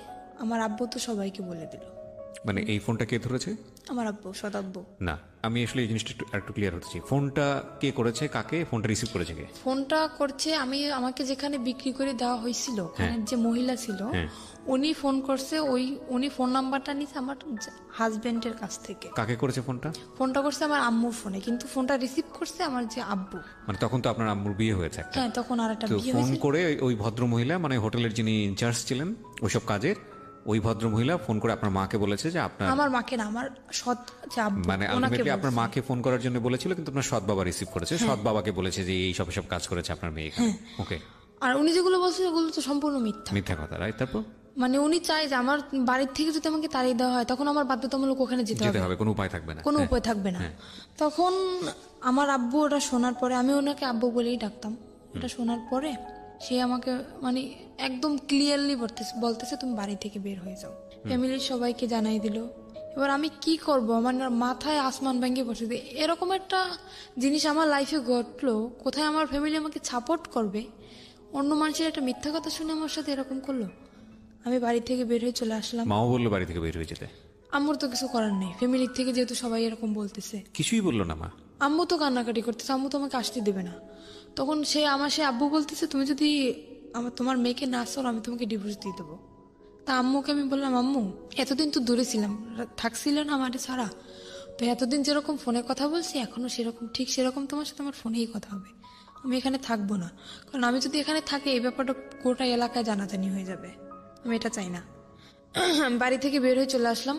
আমার আব্বু তো সবাইকে বলে দিল। মানে এই ফোনটা কে ধরেছে? আমার আব্বু, সদাব্বু। না, আমি আসলে এই জিনিসটা একটু ক্লিয়ার হতেছি। ফোনটা কে করেছে, কাকে ফোনটা রিসিভ করেছে কে? ফোনটা করছে আমাকে যেখানে বিক্রি করে দেওয়া হয়েছিল ওখানে যে মহিলা ছিল উনি ফোন করছে, উনি ফোন নাম্বারটা নিছে আমার হাজবেন্ডের কাছ থেকে। কাকে করেছে ফোনটা? ফোনটা করছে আমার আম্মুর ফোনে, কিন্তু ফোনটা রিসিভ করছে আমার যে আব্বু। মানে তখন তো আপনার আম্মুর বিয়ে হয়েছে একটা। হ্যাঁ, তখন আর একটা তো বিয়ে ফোন হয়েছে। করে ওই ভদ্র মহিলা, মানে হোটেলের যিনি ইনচার্জ ছিলেন ওইসব কাজের, ওই ভদ্র মহিলা ফোন করে আপনার মাকে বলেছে যে আপনার, আমার মাকে না, আমার সৎ যে আব্বু, মানে ওনাকে আলটিমেটলি আপনার বলছে। মাকে ফোন করার জন্য বলেছিল, কিন্তু আপনার সৎ বাবা রিসিভ করেছে, সৎ বাবাকে বলেছে যে এই সব কাজ করেছে আপনার মেয়ে এখানে। ওকে। আর উনি যেগুলো বলছে ওগুলো তো সম্পূর্ণ মিথ্যা। মিথ্যা কথা, রাইট? তারপর মানে উনি চায় যে আমার বাড়ির থেকে যদি আমাকে তাড়িয়ে দেওয়া হয় তখন আমার বাধ্যতামূলক ওখানে যেতে যেতে হবে, হবে, কোনো উপায় থাকবে না। কোনো উপায় থাকবে না। তখন আমার আব্বু ওটা শোনার পরে, আমি ওনাকে আব্বু বলেই ডাকতাম, এটা শোনার পরে সে আমাকে মানে একদম ক্লিয়ারলি বলতেছে তুমি বাড়ি থেকে বের হয়ে যাও। ফ্যামিলির সবাইকে জানাই দিল। এবার আমি কি করব, আমার মাথায় আসমান ভেঙে বসে। এরকম একটা জিনিস আমার লাইফে ঘটলো, কোথায় আমার ফ্যামিলি আমাকে সাপোর্ট করবে, অন্য মানুষের একটা মিথ্যা কথা শুনে আমার সাথে এরকম করলো। আমি বাড়ি থেকে বের হয়ে চলে আসলাম। মাও বললো বাড়ি থেকে বের হয়ে যেতে? আম্মুর তো কিছু করার নেই, ফ্যামিলির থেকে যেহেতু সবাই এরকম বলতেছে। কিছুই বললো না মা? আম্মু তো কান্নাকাটি করতেছে, আম্মু তো আমাকে আসতে দেবে না। তখন সে আব্বু বলতেছে তুমি যদি তোমার মেয়েকে না সর আমি তোমাকে ডিভোর্স দিয়ে দেবো। তা আম্মুকে আমি বললাম আম্মু এতদিন তো দূরে ছিলাম, থাকছিল না আমাদের ছাড়া, তো এতদিন যেরকম ফোনে কথা বলছি এখনো ঠিক সেরকম তোমার সাথে আমার ফোনেই কথা হবে, আমি এখানে থাকবো না। কারণ আমি যদি এখানে থাকি এই ব্যাপারটা গোটা এলাকায় জানাজানি হয়ে যাবে, আমি এটা চাই না। বাড়ি থেকে বের হয়ে চলে আসলাম।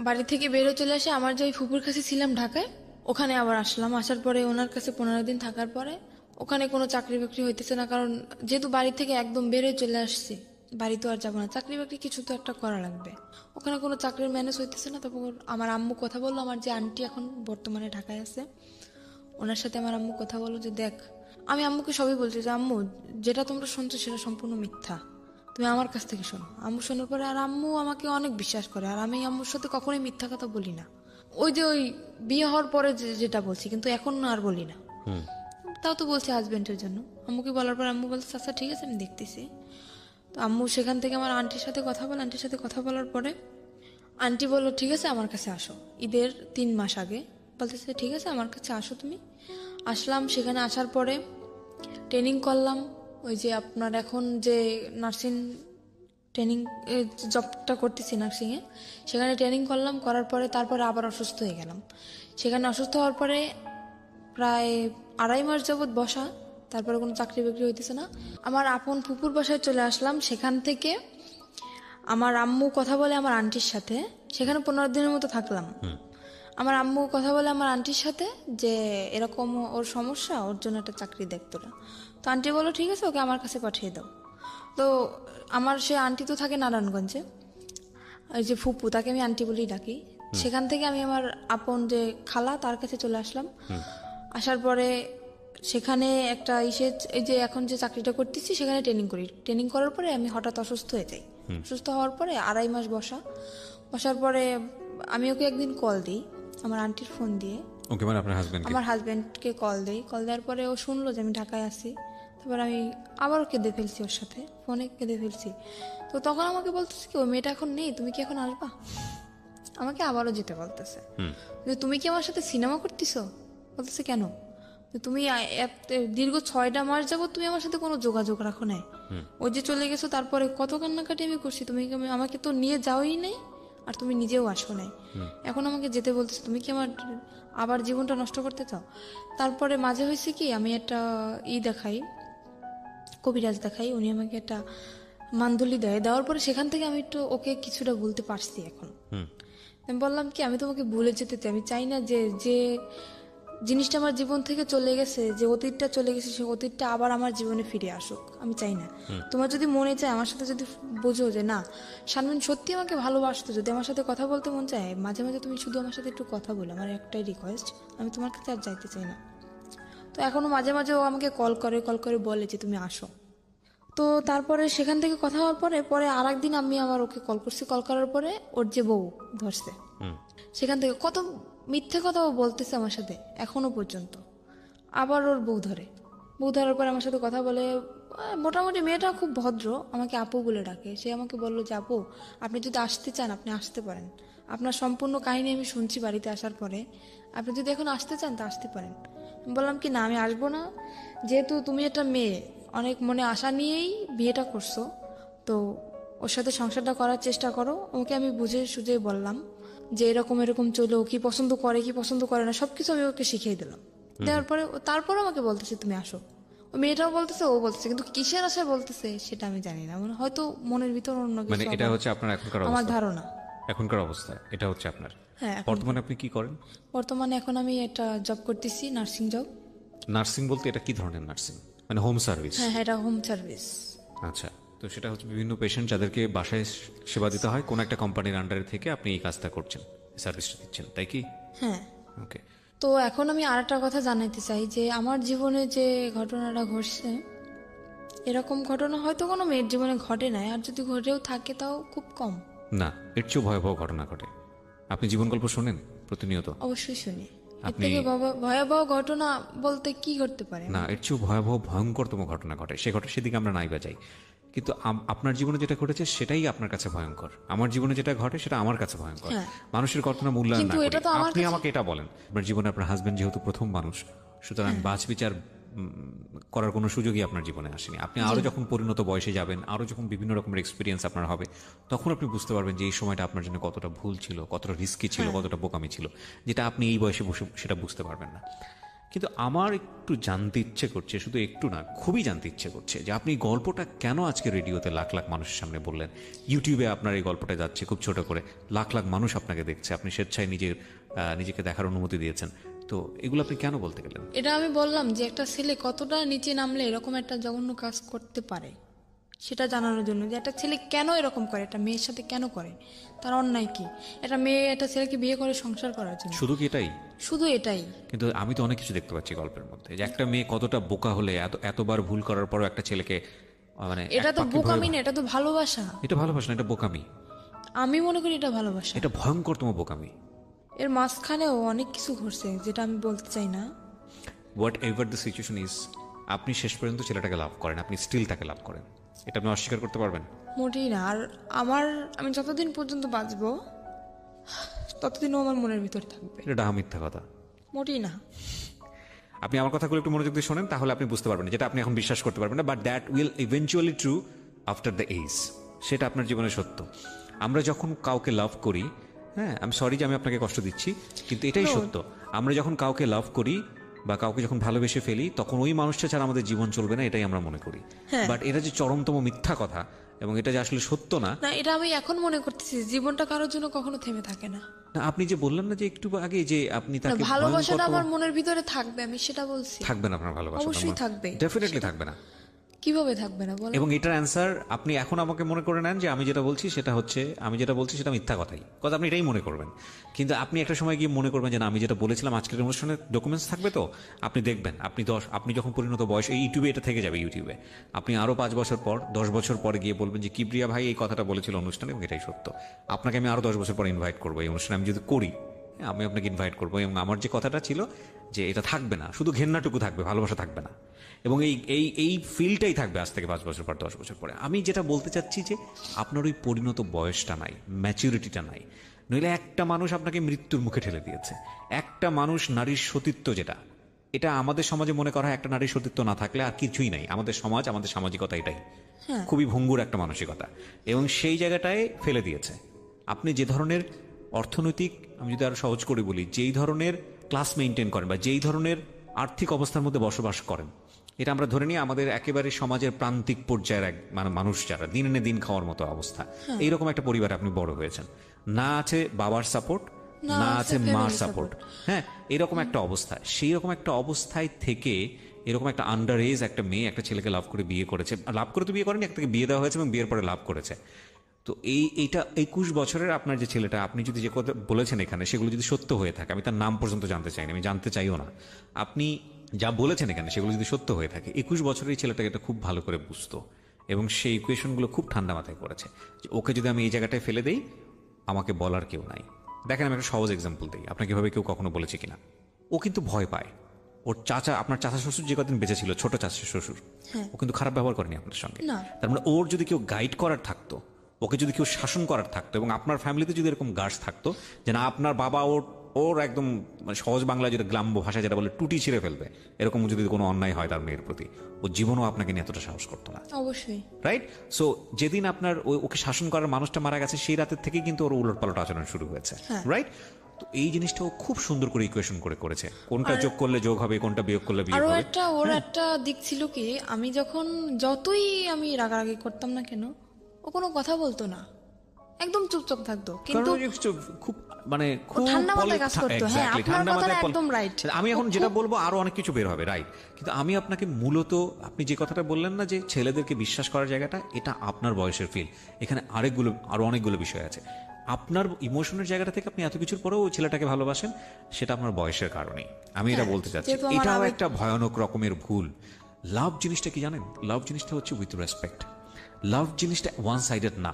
বাড়ি থেকে বের হয়ে চলে আসে আমার যে ওই ফুপুর কাছে ছিলাম ঢাকায়, ওখানে আবার আসলাম। আসার পরে ওনার কাছে 15 দিন থাকার পরে ওখানে কোনো চাকরি বাকরি হইতেছে না, কারণ যেহেতু বাড়ি থেকে একদম বের হয়ে চলে আসছি বাড়ি তো আর যাবো না, চাকরি বাকরি কিছু তো একটা করা লাগবে। ওখানে কোনো চাকরির ম্যানেজ হইতেছে না। তারপর আমার আম্মু কথা বললো, আমার যে আন্টি এখন বর্তমানে ঢাকায় আছে ওনার সাথে আমার আম্মু কথা বললো যে দেখ, আমি আম্মুকে সবই বলছি যে আম্মু যেটা তোমরা শুনছো সেটা সম্পূর্ণ মিথ্যা, তুমি আমার কাছ থেকে শোনো। আম্মু শোনার পরে আর আম্মু আমাকে অনেক বিশ্বাস করে, আর আমি আম্মুর সাথে কখনোই মিথ্যা কথা বলি না। ওই যে ওই বিয়ে হওয়ার পরে যেটা বলছি, কিন্তু এখন আর বলি না। তাও তো বলছি হাজবেন্ডের জন্য। আম্মুকে বলার পর আম্মু বলছে আচ্ছা ঠিক আছে আমি দেখতেছি। তো আম্মু সেখান থেকে আমার আন্টির সাথে কথা বলে, আন্টির সাথে কথা বলার পরে আন্টি বললো ঠিক আছে আমার কাছে আসো। ঈদের 3 মাস আগে বলতেছে ঠিক আছে আমার কাছে আসো তুমি। আসলাম, সেখানে আসার পরে ট্রেনিং করলাম। ওই যে আপনার এখন যে নার্সিং ট্রেনিং জবটা করতেছি নার্সিংয়ে, সেখানে ট্রেনিং করলাম, করার পরে তারপরে আবার অসুস্থ হয়ে গেলাম। সেখানে অসুস্থ হওয়ার পরে প্রায় 2.5 মাস যাবৎ বসা, তারপরে কোনো চাকরি বাকরি হইতেছে না। আমার আপন ফুপুর বাসায় চলে আসলাম। সেখান থেকে আমার আম্মু কথা বলে আমার আন্টির সাথে, সেখানে 15 দিনের মতো থাকলাম। আমার আম্মু কথা বলে আমার আন্টির সাথে যে এরকম ওর সমস্যা, ওর জন্য একটা চাকরি দেখতো না। তো আন্টি বললো ঠিক আছে ওকে আমার কাছে পাঠিয়ে দাও। তো আমার সে আন্টি তো থাকে নারায়ণগঞ্জে, ওই যে ফুপু তাকে আমি আন্টি বলেই ডাকি। সেখান থেকে আমি আমার আপন যে খালা তার কাছে চলে আসলাম। আসার পরে সেখানে একটা এই যে এখন যে চাকরিটা করতেছি সেখানে ট্রেনিং করি। ট্রেনিং করার পরে আমি হঠাৎ অসুস্থ হয়ে যাই। অসুস্থ হওয়ার পরে 2.5 মাস বসার পরে আমি ওকে একদিন কল দিই আমার আন্টির ফোন দিয়ে। ওকে, মানে আপনার হাজবেন্ড? আমার হাজবেন্ডকে কল দেই। কল দেওয়ার পরে ও শুনলো যে আমি ঢাকায় আছি। তারপর আমি আবারও কেঁদে ফেলছি, ওর সাথে ফোনে কেঁদে ফেলছি। তো তখন আমাকে বলতেছে কি ওই মেয়েটা এখন নেই, তুমি কি এখন আসবা? আমাকে আবারও যেতে বলতেছে যে তুমি কি আমার সাথে সিনেমা করতেছো? বলতেছে কেন? তুমি দীর্ঘ 6টা মাস যাবো তুমি আমার সাথে কোনো যোগাযোগ রাখো নাই। ওই যে চলে গেছো তারপরে কত কান্নাকাটি আমি করছি, তুমি আমাকে তো নিয়ে যাওই নাই, আর তুমি নিজেও আসো নাই। এখন আমাকে যেতে বলতেছো, তুমি কি আমার আবার জীবনটা নষ্ট করতে চাও? তারপরে মাঝে হয়েছে কি আমি একটা দেখাই, কবিরাজ দেখাই, উনি আমাকে একটা মান্দুলি দেওয়ার পরে সেখান থেকে আমি একটু ওকে কিছুটা বলতে পারছি। এখন আমি বললাম কি আমি তোমাকে ভুলে যেতে চাই, আমি চাই না যে যে জিনিসটা আমার জীবন থেকে চলে গেছে, যে অতীতটা চলে গেছে, সে অতীতটা আবার আমার জীবনে ফিরে আসুক, আমি চাই না। তোমার যদি মনে চায় আমার সাথে, যদি বোঝো যে না শারমিন সত্যি আমাকে ভালোবাসতো, যদি আমার সাথে কথা বলতে মন চায়, মাঝে মাঝে তুমি শুধু আমার সাথে একটু কথা বলো, আমার একটাই রিকোয়েস্ট, আমি তোমার কাছে আর যাইতে চাই না। তো এখনো মাঝে মাঝে ও আমাকে কল করে বলে যে তুমি আসো। তো তারপরে সেখান থেকে কথা হওয়ার পরে আরেকদিন আমি আবার ওকে কল করছি। কল করার পরে ওর যে বউ ধরছে, সেখান থেকে কত মিথ্যে কথা ও বলতেছে আমার সাথে এখনো পর্যন্ত। আবার ওর বউ ধরার পরে আমার সাথে কথা বলে। মোটামুটি মেয়েটা খুব ভদ্র, আমাকে আপু বলে ডাকে। সে আমাকে বললো যে আপু আপনি যদি আসতে চান আপনি আসতে পারেন, আপনার সম্পূর্ণ কাহিনী আমি শুনছি বাড়িতে আসার পরে, আপনি যদি এখন আসতে চান তা আসতে পারেন। বললাম কি না আমি আসবো না, যেহেতু তুমি একটা মেয়ে অনেক মনে আশা নিয়েই বিয়েটা করছো, তো ওর সাথে সংসারটা করার চেষ্টা করো। ওকে আমি বুঝে সুঝে বললাম যে এরকম চলো, কি পছন্দ করে না সবকিছু আমি ওকে শিখিয়ে দিলাম। দেওয়ার পরে তারপরে আমাকে বলতেছে তুমি আসো। ওই মেয়েটাও বলতেছে, ও বলতেছে, কিন্তু কিসের আশায় বলতেছে সেটা আমি জানি না, হয়তো মনের ভিতর অন্য কিছু। মানে এটা হচ্ছে আপনার এখনকার আমার অবস্থা? ধারণা এখনকার অবস্থা এটা হচ্ছে আপনার? হ্যাঁ। বর্তমানে আপনি কি করেন? বর্তমানে এখন আমি একটা জব করতেছি, নার্সিং জব। নার্সিং বলতে এটা কি ধরনের নার্সিং? মানে হোম সার্ভিস? হ্যাঁ, এটা হোম সার্ভিস। আচ্ছা, তো সেটা হচ্ছে বিভিন্ন পেশেন্ট যাদেরকে বাসায় সেবা দিতে হয়, কোন একটা কোম্পানির আন্ডারে থেকে আপনি এই কাজটা করছেন, সার্ভিসটা দিচ্ছেন, তাই কি? হ্যাঁ। ওকে। তো এখন আমি আরেকটা কথা জানাতে চাই যে আমার জীবনে যে ঘটনাটা ঘটছে, এরকম ঘটনা হয়তো কোনো মেয়ের জীবনে ঘটে নাই, আর যদি ঘটেও থাকে তাও খুব কম। না, এর চেয়েও ভয়াবহ ঘটনা ঘটে। আপনি জীবন গল্প শোনেন প্রতিনিয়ত? অবশ্যই শুনি। এর থেকে ভয়াবহ ঘটনা বলতে কি ঘটতে পারে? না, এর চেয়েও ভয়াবহ ভয়ঙ্করতম ঘটনা ঘটে, সেদিকে আমরা নাই বাজাই। কিন্তু আপনার জীবনে যেটা ঘটেছে সেটাই আপনার কাছে ভয়ঙ্কর, আমার জীবনে যেটা ঘটে সেটা আমার কাছে ভয়ঙ্কর। মানুষের ঘটনা মূল্যায়ন না করে আপনি আমাকে এটা বলেন, আপনার জীবনে আপনার হাজবেন্ড যেহেতু প্রথম মানুষ, সুতরাং বাছ বিচার করার কোনো সুযোগই আপনার জীবনে আসেনি। আপনি আরো যখন পরিণত বয়সে যাবেন, আরো যখন বিভিন্ন রকমের এক্সপিরিয়েন্স আপনার হবে, তখন আপনি বুঝতে পারবেন যে এই সময়টা আপনার জন্য কতটা ভুল ছিল, কতটা রিস্কি ছিল, কতটা বোকামি ছিল, যেটা আপনি এই বয়সে বসে সেটা বুঝতে পারবেন না। কিন্তু আমার একটু জানতে ইচ্ছে করছে, শুধু একটু না, খুবই জানতে ইচ্ছে করছে যে আপনি গল্পটা কেন আজকে রেডিওতে লাখ লাখ মানুষের সামনে বললেন, ইউটিউবে আপনার এই গল্পটা যাচ্ছে খুব ছোট করে, লাখ লাখ মানুষ আপনাকে দেখছে, আপনি স্বেচ্ছায় নিজেকে দেখার অনুমতি দিয়েছেন, তো এগুলো আপনি কেন বলতে গেলেন? এটা আমি বললাম যে একটা ছেলে কতটা নিচে নামলে এরকম একটা জঘন্য কাজ করতে পারে, সেটা জানানোর জন্য যে একটা ছেলে কেন এরকম করে, একটা মেয়ের সাথে কেন করে, তার অন্যায় কি। একটা মেয়ে একটা ছেলেকে বিয়ে করে সংসার করার জন্য, শুধু কি এটাই? শুধু এটাই। কিন্তু আমি তো অনেক কিছু দেখতে পাচ্ছি গল্পের মধ্যে, যে একটা মেয়ে কতটা বোকা হলে এতবার ভুল করার পরও একটা ছেলেকে মানে এটা তো বোকামি না, এটা তো ভালোবাসা। এটা ভালোবাসা না, এটা বোকামি। আমি মনে করি এটা ভালোবাসা। এটা ভয়ঙ্করতম বোকামি। এর মাঝখানেও অনেক কিছু ঘটছে যেটা আমি বলতে চাই না। What ever the situation is, আপনি শেষ পর্যন্ত ছেলেটাকে লাভ করেন, আপনি স্টিল তাকে লাভ করেন, এটা আপনি অস্বীকার করতে পারবেন? মোটেই না। আর আমি যতদিন পর্যন্ত বাঁচবো ততদিনও আমার মনের ভিতরে থাকবে। এটা ডাহা মিথ্যা কথা। মোটেই না। আপনি আমার কথাগুলো একটু মনোযোগ দিয়ে শোনেন, তাহলে আপনি বুঝতে পারবেন, যেটা আপনি এখন বিশ্বাস করতে পারবেন না, but that will eventually true after the age. সেটা আপনার জীবনে সত্য। আমরা যখন কাউকে লাভ করি, হ্যাঁ, আমি সরি যে আমি আপনাকে কষ্ট দিচ্ছি, কিন্তু এটাই সত্য। আমরা যখন কাউকে লাভ করি বা কাউকে যখন ভালোবেসে ফেলি, তখন ওই মানুষটা ছাড়া আমাদের জীবন চলবে না, এটাই আমরা মনে করি। বাট এটা যে চরমতম মিথ্যা কথা এবং এটা যে আসলে সত্য না, এটা আমি এখন মনে করতেছি। জীবনটা কারোর জন্য কখনো থেমে থাকে না। আপনি যে বললেন না যে একটু আগে যে আপনি তাকে ভালোবাসাটা আমার মনের ভিতরে থাকবে, আমি সেটা বলছি। থাকবে না আপনার ভালোবাসা? অবশ্যই থাকবে, ডেফিনেটলি থাকবে না। কিভাবে থাকবে না বলেন? এবং এটার অ্যান্সার আপনি এখন আমাকে মনে করে নেন যে আমি যেটা বলছি সেটা হচ্ছে, আমি যেটা বলছি সেটা মিথ্যা কথাই, কথা আপনি এটাই মনে করবেন। কিন্তু আপনি একটা সময় গিয়ে মনে করবেন যে না, আমি যেটা বলেছিলাম আজকের অনুষ্ঠানে ডকুমেন্টস থাকবে, তো আপনি দেখবেন আপনি যখন পরিণত বয়স, এই ইউটিউবে এটা থেকে যাবে, ইউটিউবে আপনি আরো 5 বছর পর 10 বছর পরে গিয়ে বলবেন যে কিবরিয়া ভাই এই কথাটা বলেছিল অনুষ্ঠানে এবং এটাই সত্য। আপনাকে আমি আরো 10 বছর পর ইনভাইট করবো এই অনুষ্ঠানে, আমি যদি করি, আমি আপনাকে ইনভাইট করবো, এবং আমার যে কথাটা ছিল যে এটা থাকবে না, শুধু ঘেন্নাটুকু থাকবে, ভালোবাসা থাকবে না, এবং এই ফিলটাই থাকবে আজ থেকে 5 বছর পর 10 বছর পরে। আমি যেটা বলতে চাচ্ছি যে আপনার ওই পরিণত বয়সটা নাই, ম্যাচুরিটিটা নাই। নইলে একটা মানুষ আপনাকে মৃত্যুর মুখে ঠেলে দিয়েছে। একটা মানুষ, নারীর সতীত্ব যেটা, এটা আমাদের সমাজে মনে করা হয় একটা নারীর সতীত্ব না থাকলে আর কিছুই নাই। আমাদের সমাজ, আমাদের সামাজিকতা এটাই, খুবই ভঙ্গুর একটা মানসিকতা, এবং সেই জায়গাটায় ফেলে দিয়েছে। আপনি যে ধরনের অর্থনৈতিক, আমি যদি আরো সহজ করে বলি, যেই ধরনের ক্লাস মেনটেন করেন বা যেই ধরনের আর্থিক অবস্থার মধ্যে বসবাস করেন, এটা আমরা ধরে নিই আমাদের একেবারে সমাজের প্রান্তিক পর্যায়ের মানুষ যারা দিন এনে দিন খাওয়ার মতো অবস্থা, এইরকম একটা পরিবারে আপনি বড় হয়েছেন, না আছে বাবার সাপোর্ট, না আছে মার সাপোর্ট, হ্যাঁ, এরকম একটা অবস্থা। সেই রকম একটা অবস্থায় থেকে এরকম একটা আন্ডার এজ একটা মেয়ে একটা ছেলেকে লাভ করে বিয়ে করেছে, লাভ করে তো বিয়ে করেনি, একটাকে বিয়ে দেওয়া হয়েছে এবং বিয়ের পরে লাভ করেছে। তো এইটা 21 বছরের আপনার যে ছেলেটা, আপনি যদি যে কথা বলেছেন এখানে সেগুলো যদি সত্য হয়ে থাকে, আমি তার নাম পর্যন্ত জানতে চাইনি, আমি জানতে চাইও না, আপনি যা বলেছেন এখানে সেগুলো যদি সত্য হয়ে থাকে, 21 বছরের ছেলেটাকে এটা খুব ভালো করে বুঝতো এবং সেই ইকুয়েশনগুলো খুব ঠান্ডা মাথায় করেছে যে ওকে যদি আমি এই জায়গাটায় ফেলে দেই, আমাকে বলার কেউ নাই। দেখেন, আমি একটা সহজ এক্সাম্পল দিই, আপনাকে এভাবে কেউ কখনো বলেছে কিনা। ও কিন্তু ভয় পায়। ওর চাচা, আপনার চাচা শ্বশুর যে কদিন বেঁচে ছিল, ছোট চাচা শ্বশুর, ও কিন্তু খারাপ ব্যবহার করেনি আপনার সঙ্গে। তার মানে ওর যদি কেউ গাইড করার থাকতো, ওকে যদি কেউ শাসন করার থাকতো, এবং আপনার ফ্যামিলিতে যদি এরকম গার্ডস থাকতো যে না, আপনার বাবা ওর একদম সহজ বাংলা যেটা, গ্রাম্য ভাষা যেটা বলে, টুটি ছিঁড়ে ফেলবে, এরকম যদি কোনো অন্যায় হয় তার মেয়ের প্রতি, ও জীবনও আপনাকে নিয়ে এতটা সাহস করতো না। অবশ্যই, রাইট? সো যেদিন আপনার ওকে শাসন করার মানুষটা মারা গেছে, সেই রাতের থেকেই কিন্তু ওর উলটপালট আচরণ শুরু হয়েছে। রাইট? তো এই জিনিসটা ও খুব সুন্দর করে ইকুয়েশন করে করেছে, কোনটা যোগ করলে যোগ হবে, কোনটা বিয়োগ করলে বিয়োগ হবে। ওর একটা দিক ছিল কি, আমি যখন যতই আমি রাগারাগি করতাম না কেন, ও কোনো কথা বলতো না, একদম চুপচাপ থাকতো, কিন্তু খুব মানে খুব ঠান্ডা মাথায় কাজ করতো। হ্যাঁ, আপনার কথাটা একদম রাইট। আমি এখন যেটা বলবো আরো অনেক কিছু বের হবে, রাইট, কিন্তু আমি আপনাকে মূলত, আপনি যে কথাটা বললেন না যে ছেলেদেরকে বিশ্বাস করার জায়গাটা, এটা আপনার বয়সের ফিল। এখানে আরো অনেকগুলো বিষয় আছে। আপনার ইমোশনের জায়গাটা থেকে আপনি এত কিছুর পরেও ওই ছেলেটাকে ভালোবাসেন, সেটা আপনার বয়সের কারণেই। আমি এটা বলতে চাচ্ছি, এটাও একটা ভয়ানক রকমের ভুল। লাভ জিনিসটা কি জানেন? লাভ জিনিসটা হচ্ছে উইথ রেসপেক্ট। লাভ জিনিসটা ওয়ান সাইডেড না,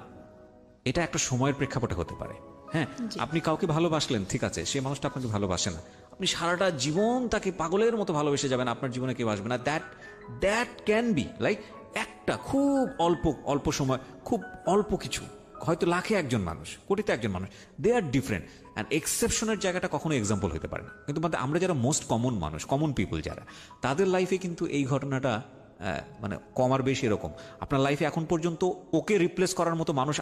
এটা একটা সময়ের প্রেক্ষাপটে হতে পারে। হ্যাঁ, আপনি কাউকে ভালোবাসলেন, ঠিক আছে, সেই মানুষটা আপনাকে ভালোবাসে না, আপনি সারাটা জীবন তাকে পাগলের মতো ভালোবেসে যাবেন, আপনার জীবনে কেউ আসবে না। দ্যাট ক্যান বি লাইক একটা খুব অল্প সময়, খুব অল্প কিছু, হয়তো লাখে একজন মানুষ, কোটিতে একজন মানুষ, দে আর ডিফারেন্ট। অ্যান্ড এক্সেপশনের জায়গাটা কখনো এক্সাম্পল হতে পারে না। কিন্তু আমরা যারা মোস্ট কমন মানুষ, কমন পিপল যারা, তাদের লাইফে কিন্তু এই ঘটনাটা মানে কম আর বেশি এরকম। আপনার লাইফে এখন পর্যন্ত ওকে রিপ্লেস করার মতো মানুষ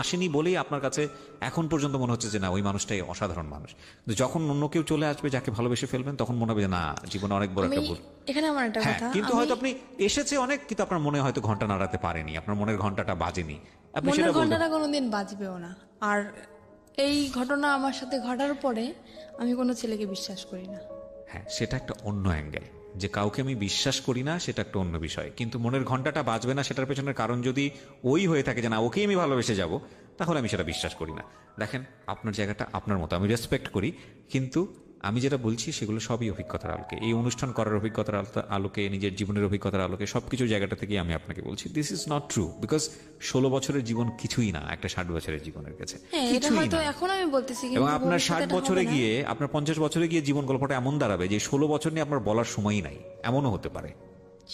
আসেনি বলেই আপনার কাছে এখন পর্যন্ত মনে হচ্ছে যে না, ওই মানুষটাই অসাধারণ মানুষ। কিন্তু যখন অন্য কেউ চলে আসবে যাকে ভালোবেসে ফেলবেন, তখন মনে হবে যে না, জীবনে অনেক বড় একটা ভুল। এখানে আমার একটা কথা, কিন্তু হয়তো আপনি এসেছে অনেক, কিন্তু আপনার মনে হয়তো ঘন্টা নাড়াতে পারেনি, আপনার মনের ঘন্টাটা বাজেনি, আপনি সেটা বলবেন। ঘন্টাটা কোনোদিন বাজবেও না। আর এই ঘটনা আমার সাথে ঘটার পরে আমি কোনো ছেলেকে বিশ্বাস করি না। হ্যাঁ, সেটা একটা অন্য অ্যাঙ্গেল, যে কাউকে আমি বিশ্বাস করি না সেটা একটা অন্য বিষয়, কিন্তু মনের ঘন্টাটা বাজবে না সেটার পেছনের কারণ যদি ওই হয়ে থাকে যে না ওকেই আমি ভালোবেসে যাব, তাহলে আমি সেটা বিশ্বাস করি না। দেখেন, আপনার জায়গাটা আপনার মতো, আমি রেসপেক্ট করি, কিন্তু আমি যেটা বলছি সেগুলো সবই অভিজ্ঞতার আলোকে, এই অনুষ্ঠান করার অভিজ্ঞতার আলোকে, নিজের জীবনের অভিজ্ঞতার আলোকে, সবকিছু জায়গাটা থেকে আমি আপনাকে বলছি this is not true, because 16 বছরের জীবন কিছুই না একটা 60 বছরের জীবনের কাছে, কিছুই না। এখন আমি বলতেছি, এবং আপনার 60 বছরে গিয়ে, আপনার 50 বছরে গিয়ে জীবন গল্পটা এমন দাঁড়াবে যে 16 বছর নিয়ে আপনার বলার সময়ই নাই, এমনও হতে পারে।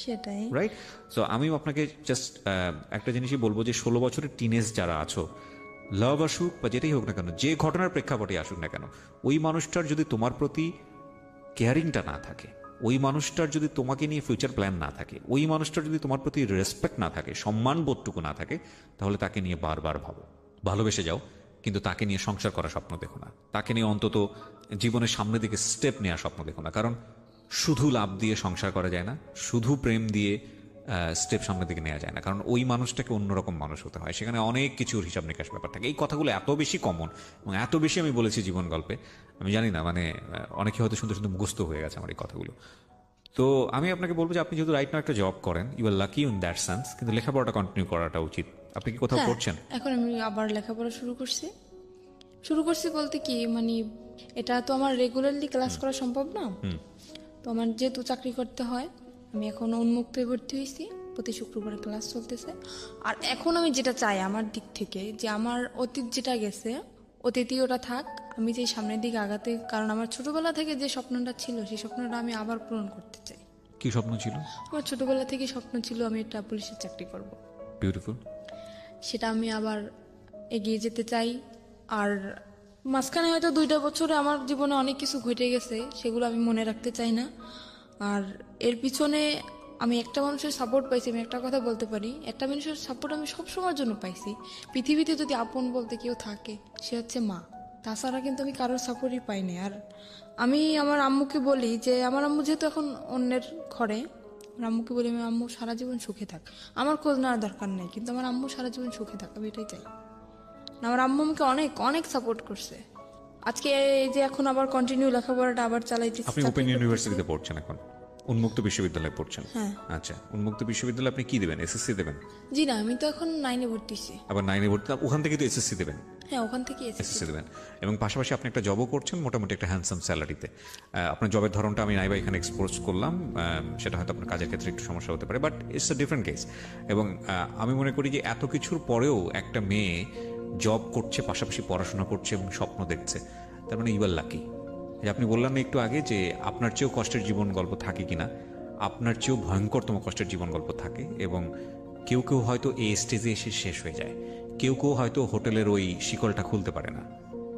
সেটাই রাইট। সো আমি আপনাকে জাস্ট একটা জিনিসই বলবো যে 16 বছরের টিনেজ যারা আছো, লাভ আসুক বা যেটাই হোক না কেন, যে ঘটনার প্রেক্ষাপটে আসুক না কেন, ওই মানুষটার যদি তোমার প্রতি কেয়ারিংটা না থাকে, ওই মানুষটার যদি তোমাকে নিয়ে ফিউচার প্ল্যান না থাকে, ওই মানুষটার যদি তোমার প্রতি রেসপেক্ট না থাকে, সম্মান বোধটুকু না থাকে, তাহলে তাকে নিয়ে বারবার ভাবো, ভালোবেসে যাও, কিন্তু তাকে নিয়ে সংসার করার স্বপ্ন দেখো না, তাকে নিয়ে অন্তত জীবনের সামনের দিকে স্টেপ নেওয়ার স্বপ্ন দেখো না। কারণ শুধু লাভ দিয়ে সংসার করা যায় না, শুধু প্রেম দিয়ে স্টেপ সামনের দিকে নেওয়া যায় না, কারণ ওই মানুষটাকে অন্যরকম মানুষ হতে হয়, সেখানে অনেক কিছুর হিসাব নিকাশ ব্যাপার থাকে। এই কথাগুলো এত বেশি কমন এবং এত বেশি আমি বলেছি জীবন গল্পে, আমি জানি না, মানে অনেকে হয়তো সুন্দর সুন্দর মুখস্থ হয়ে গেছে আমার এই কথাগুলো। তো আমি আপনাকে বলবো যে আপনি যেহেতু রাইট নাও একটা জব করেন, you are lucky in that sense, কিন্তু লেখাপড়াটা কন্টিনিউ করাটা উচিত। আপনি কি কোথাও পড়ছেন? এখন আমি আবার লেখাপড়া শুরু করছি বলতে কি, মানে এটা তো আমার রেগুলারলি ক্লাস করা সম্ভব না, তো আমার যেহেতু চাকরি করতে হয়, আমি এখন উন্মুক্তে ভর্তি হয়েছি, প্রতি শুক্রবারে ক্লাস চলতেছে। আর এখন আমি যেটা চাই আমার দিক থেকে, যে আমার অতীত যেটা গেছে অতীতই ওটা থাক, আমি যে সামনের দিকে আগাতে, কারণ আমার ছোটবেলা থেকে যে স্বপ্নটা ছিল সেই স্বপ্নটা আমি আবার পূরণ করতে চাই। কি স্বপ্ন ছিল? আমার ছোটবেলা থেকে স্বপ্ন ছিল আমি একটা পুলিশের চাকরি করব। বিউটিফুল। সেটা আমি আবার এগিয়ে যেতে চাই। আর মাঝখানে হয়তো 2টা বছরে আমার জীবনে অনেক কিছু ঘটে গেছে, সেগুলো আমি মনে রাখতে চাই না। আর এর পিছনে আমি একটা মানুষের সাপোর্ট পাইছি, আমি একটা কথা বলতে পারি, একটা মানুষের সাপোর্ট আমি সবসময়ের জন্য পাইছি। পৃথিবীতে যদি আপন বলতে কেউ থাকে সে হচ্ছে মা, তাছাড়া কিন্তু আমি কারোর সাপোর্টই পাইনি। আর আমি আমার আম্মুকে বলি যে, আমার আম্মু যেহেতু এখন অন্যের ঘরে, আমার আম্মুকে বলি আমি আম্মু সারা জীবন সুখে থাক, আমার খোঁজ নেওয়ার দরকার নেই, কিন্তু আমার আম্মু সারা জীবন সুখে থাক, আমি এটাই চাই। আমার আম্মু আমাকে অনেক অনেক সাপোর্ট করছে। আজকে এই যে এখন আবার কন্টিনিউ লেখাপড়াটা আবার চালাইতেছি। আপনি ওপেন ইউনিভার্সিটিতে পড়ছেন এখন, উন্মুক্ত বিশ্ববিদ্যালয়ে পড়ছেন? আচ্ছা, উন্মুক্ত বিশ্ববিদ্যালয়ে আপনি কি দেবেন? এসএসসি দেবেন? জি না, আমি তো এখন 9-এ ভর্তি হইছি। আবার 9-এ ভর্তি, ওখান থেকে তো এসএসসি দেবেন? হ্যাঁ, ওখান থেকে এসএসসি দেবেন, এবং পাশাপাশি আপনি একটা জবও করছেন মোটামুটি একটা হ্যান্ডসাম স্যালারিতে। আপনার জবের ধরনটা আমি নাইবা এখানে এক্সপোজ করলাম, সেটা হয়তো আপনার কাজের ক্ষেত্রে একটু সমস্যা হতে পারে, but it's a different case. এবং আমি মনে করি যে এত কিছুর পরেও একটা মেয়ে জব করছে, পাশাপাশি পড়াশোনা করছে এবং স্বপ্ন দেখছে, তার মানে ইউ আর লাকি। আপনি বললেন না একটু আগে যে আপনার চেয়েও কষ্টের জীবন গল্প থাকে কিনা, আপনার চেয়েও ভয়ঙ্করতম কষ্টের জীবন গল্প থাকে, এবং কেউ কেউ হয়তো এই স্টেজে এসে শেষ হয়ে যায়, কেউ কেউ হয়তো হোটেলের ওই শিকলটা খুলতে পারে না,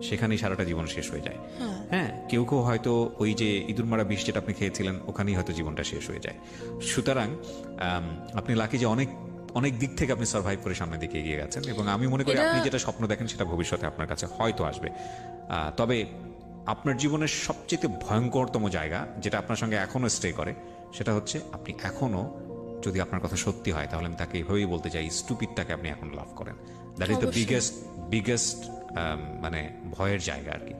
সেখানেই সারাটা জীবন শেষ হয়ে যায়। হ্যাঁ, কেউ কেউ হয়তো ওই যে ইঁদুর মারা বিষ যেটা আপনি খেয়েছিলেন ওখানেই হয়তো জীবনটা শেষ হয়ে যায়। সুতরাং আপনি লাকি যে অনেক অনেক দিক থেকে আপনি সার্ভাইভ করে সামনের দিকে এগিয়ে গেছেন, এবং আমি মনে করি আপনি যেটা স্বপ্ন দেখেন সেটা ভবিষ্যতে আপনার কাছে হয়তো আসবে। তবে আপনার জীবনের সবচেয়ে ভয়ঙ্করতম জায়গা যেটা আপনার সঙ্গে এখনো স্টে করে, সেটা হচ্ছে আপনি এখনো, যদি আপনার কথা সত্যি হয় তাহলে আমি তাকে এইভাবেই বলতে চাই, স্টুপিডটাকে আপনি এখন লাভ করেন। দ্যাট ইজ দ্য বিগেস্ট মানে ভয়ের জায়গা আর কি।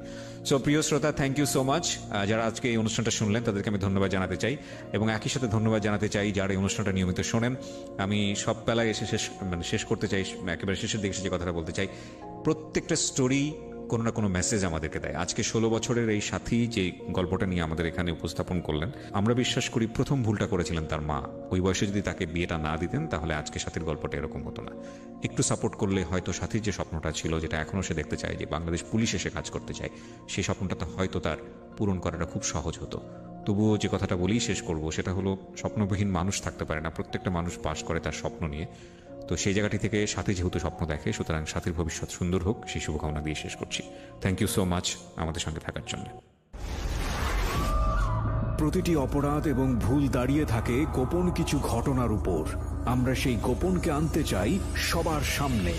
সো প্রিয় শ্রোতা, থ্যাংক ইউ সো মাচ। যারা আজকে এই অনুষ্ঠানটা শুনলেন তাদেরকে আমি ধন্যবাদ জানাতে চাই, এবং একই সাথে ধন্যবাদ জানাতে চাই যারা এই অনুষ্ঠানটা নিয়মিত শোনেন। আমি সব বেলায় এসে শেষ করতে চাই, একেবারে শেষের দিকে এসে যে কথাটা বলতে চাই, প্রত্যেকটা স্টোরি কোনো না কোনো মেসেজ আমাদেরকে দেয়। আজকে 16 বছরের এই সাথী যে গল্পটা নিয়ে আমাদের এখানে উপস্থাপন করলেন, আমরা বিশ্বাস করি প্রথম ভুলটা করেছিলেন তার মা। ওই বয়সে যদি তাকে বিয়েটা না দিতেন তাহলে আজকে সাথীর গল্পটা এরকম হতো না। একটু সাপোর্ট করলে হয়তো সাথীর যে স্বপ্নটা ছিল, যেটা এখনও সে দেখতে চায়, যে বাংলাদেশ পুলিশ এসে কাজ করতে চায়, সেই স্বপ্নটা হয়তো তার পূরণ করাটা খুব সহজ হতো। তবুও যে কথাটা বলেই শেষ করব, সেটা হলো স্বপ্নবিহীন মানুষ থাকতে পারে না, প্রত্যেকটা মানুষ বাস করে তার স্বপ্ন নিয়ে। তো সেই জায়গাটি থেকে সাথী যেহেতু স্বপ্ন দেখে, সুতরাং সাথীর ভবিষ্যৎ সুন্দর হোক, সেই শুভকামনা দিয়ে শেষ করছি। থ্যাংক ইউ সো মাচ আমাদের সঙ্গে থাকার জন্য। প্রতিটি অপরাধ এবং ভুল দাঁড়িয়ে থাকে গোপন কিছু ঘটনার উপর। আমরা সেই গোপনকে আনতে চাই সবার সামনে।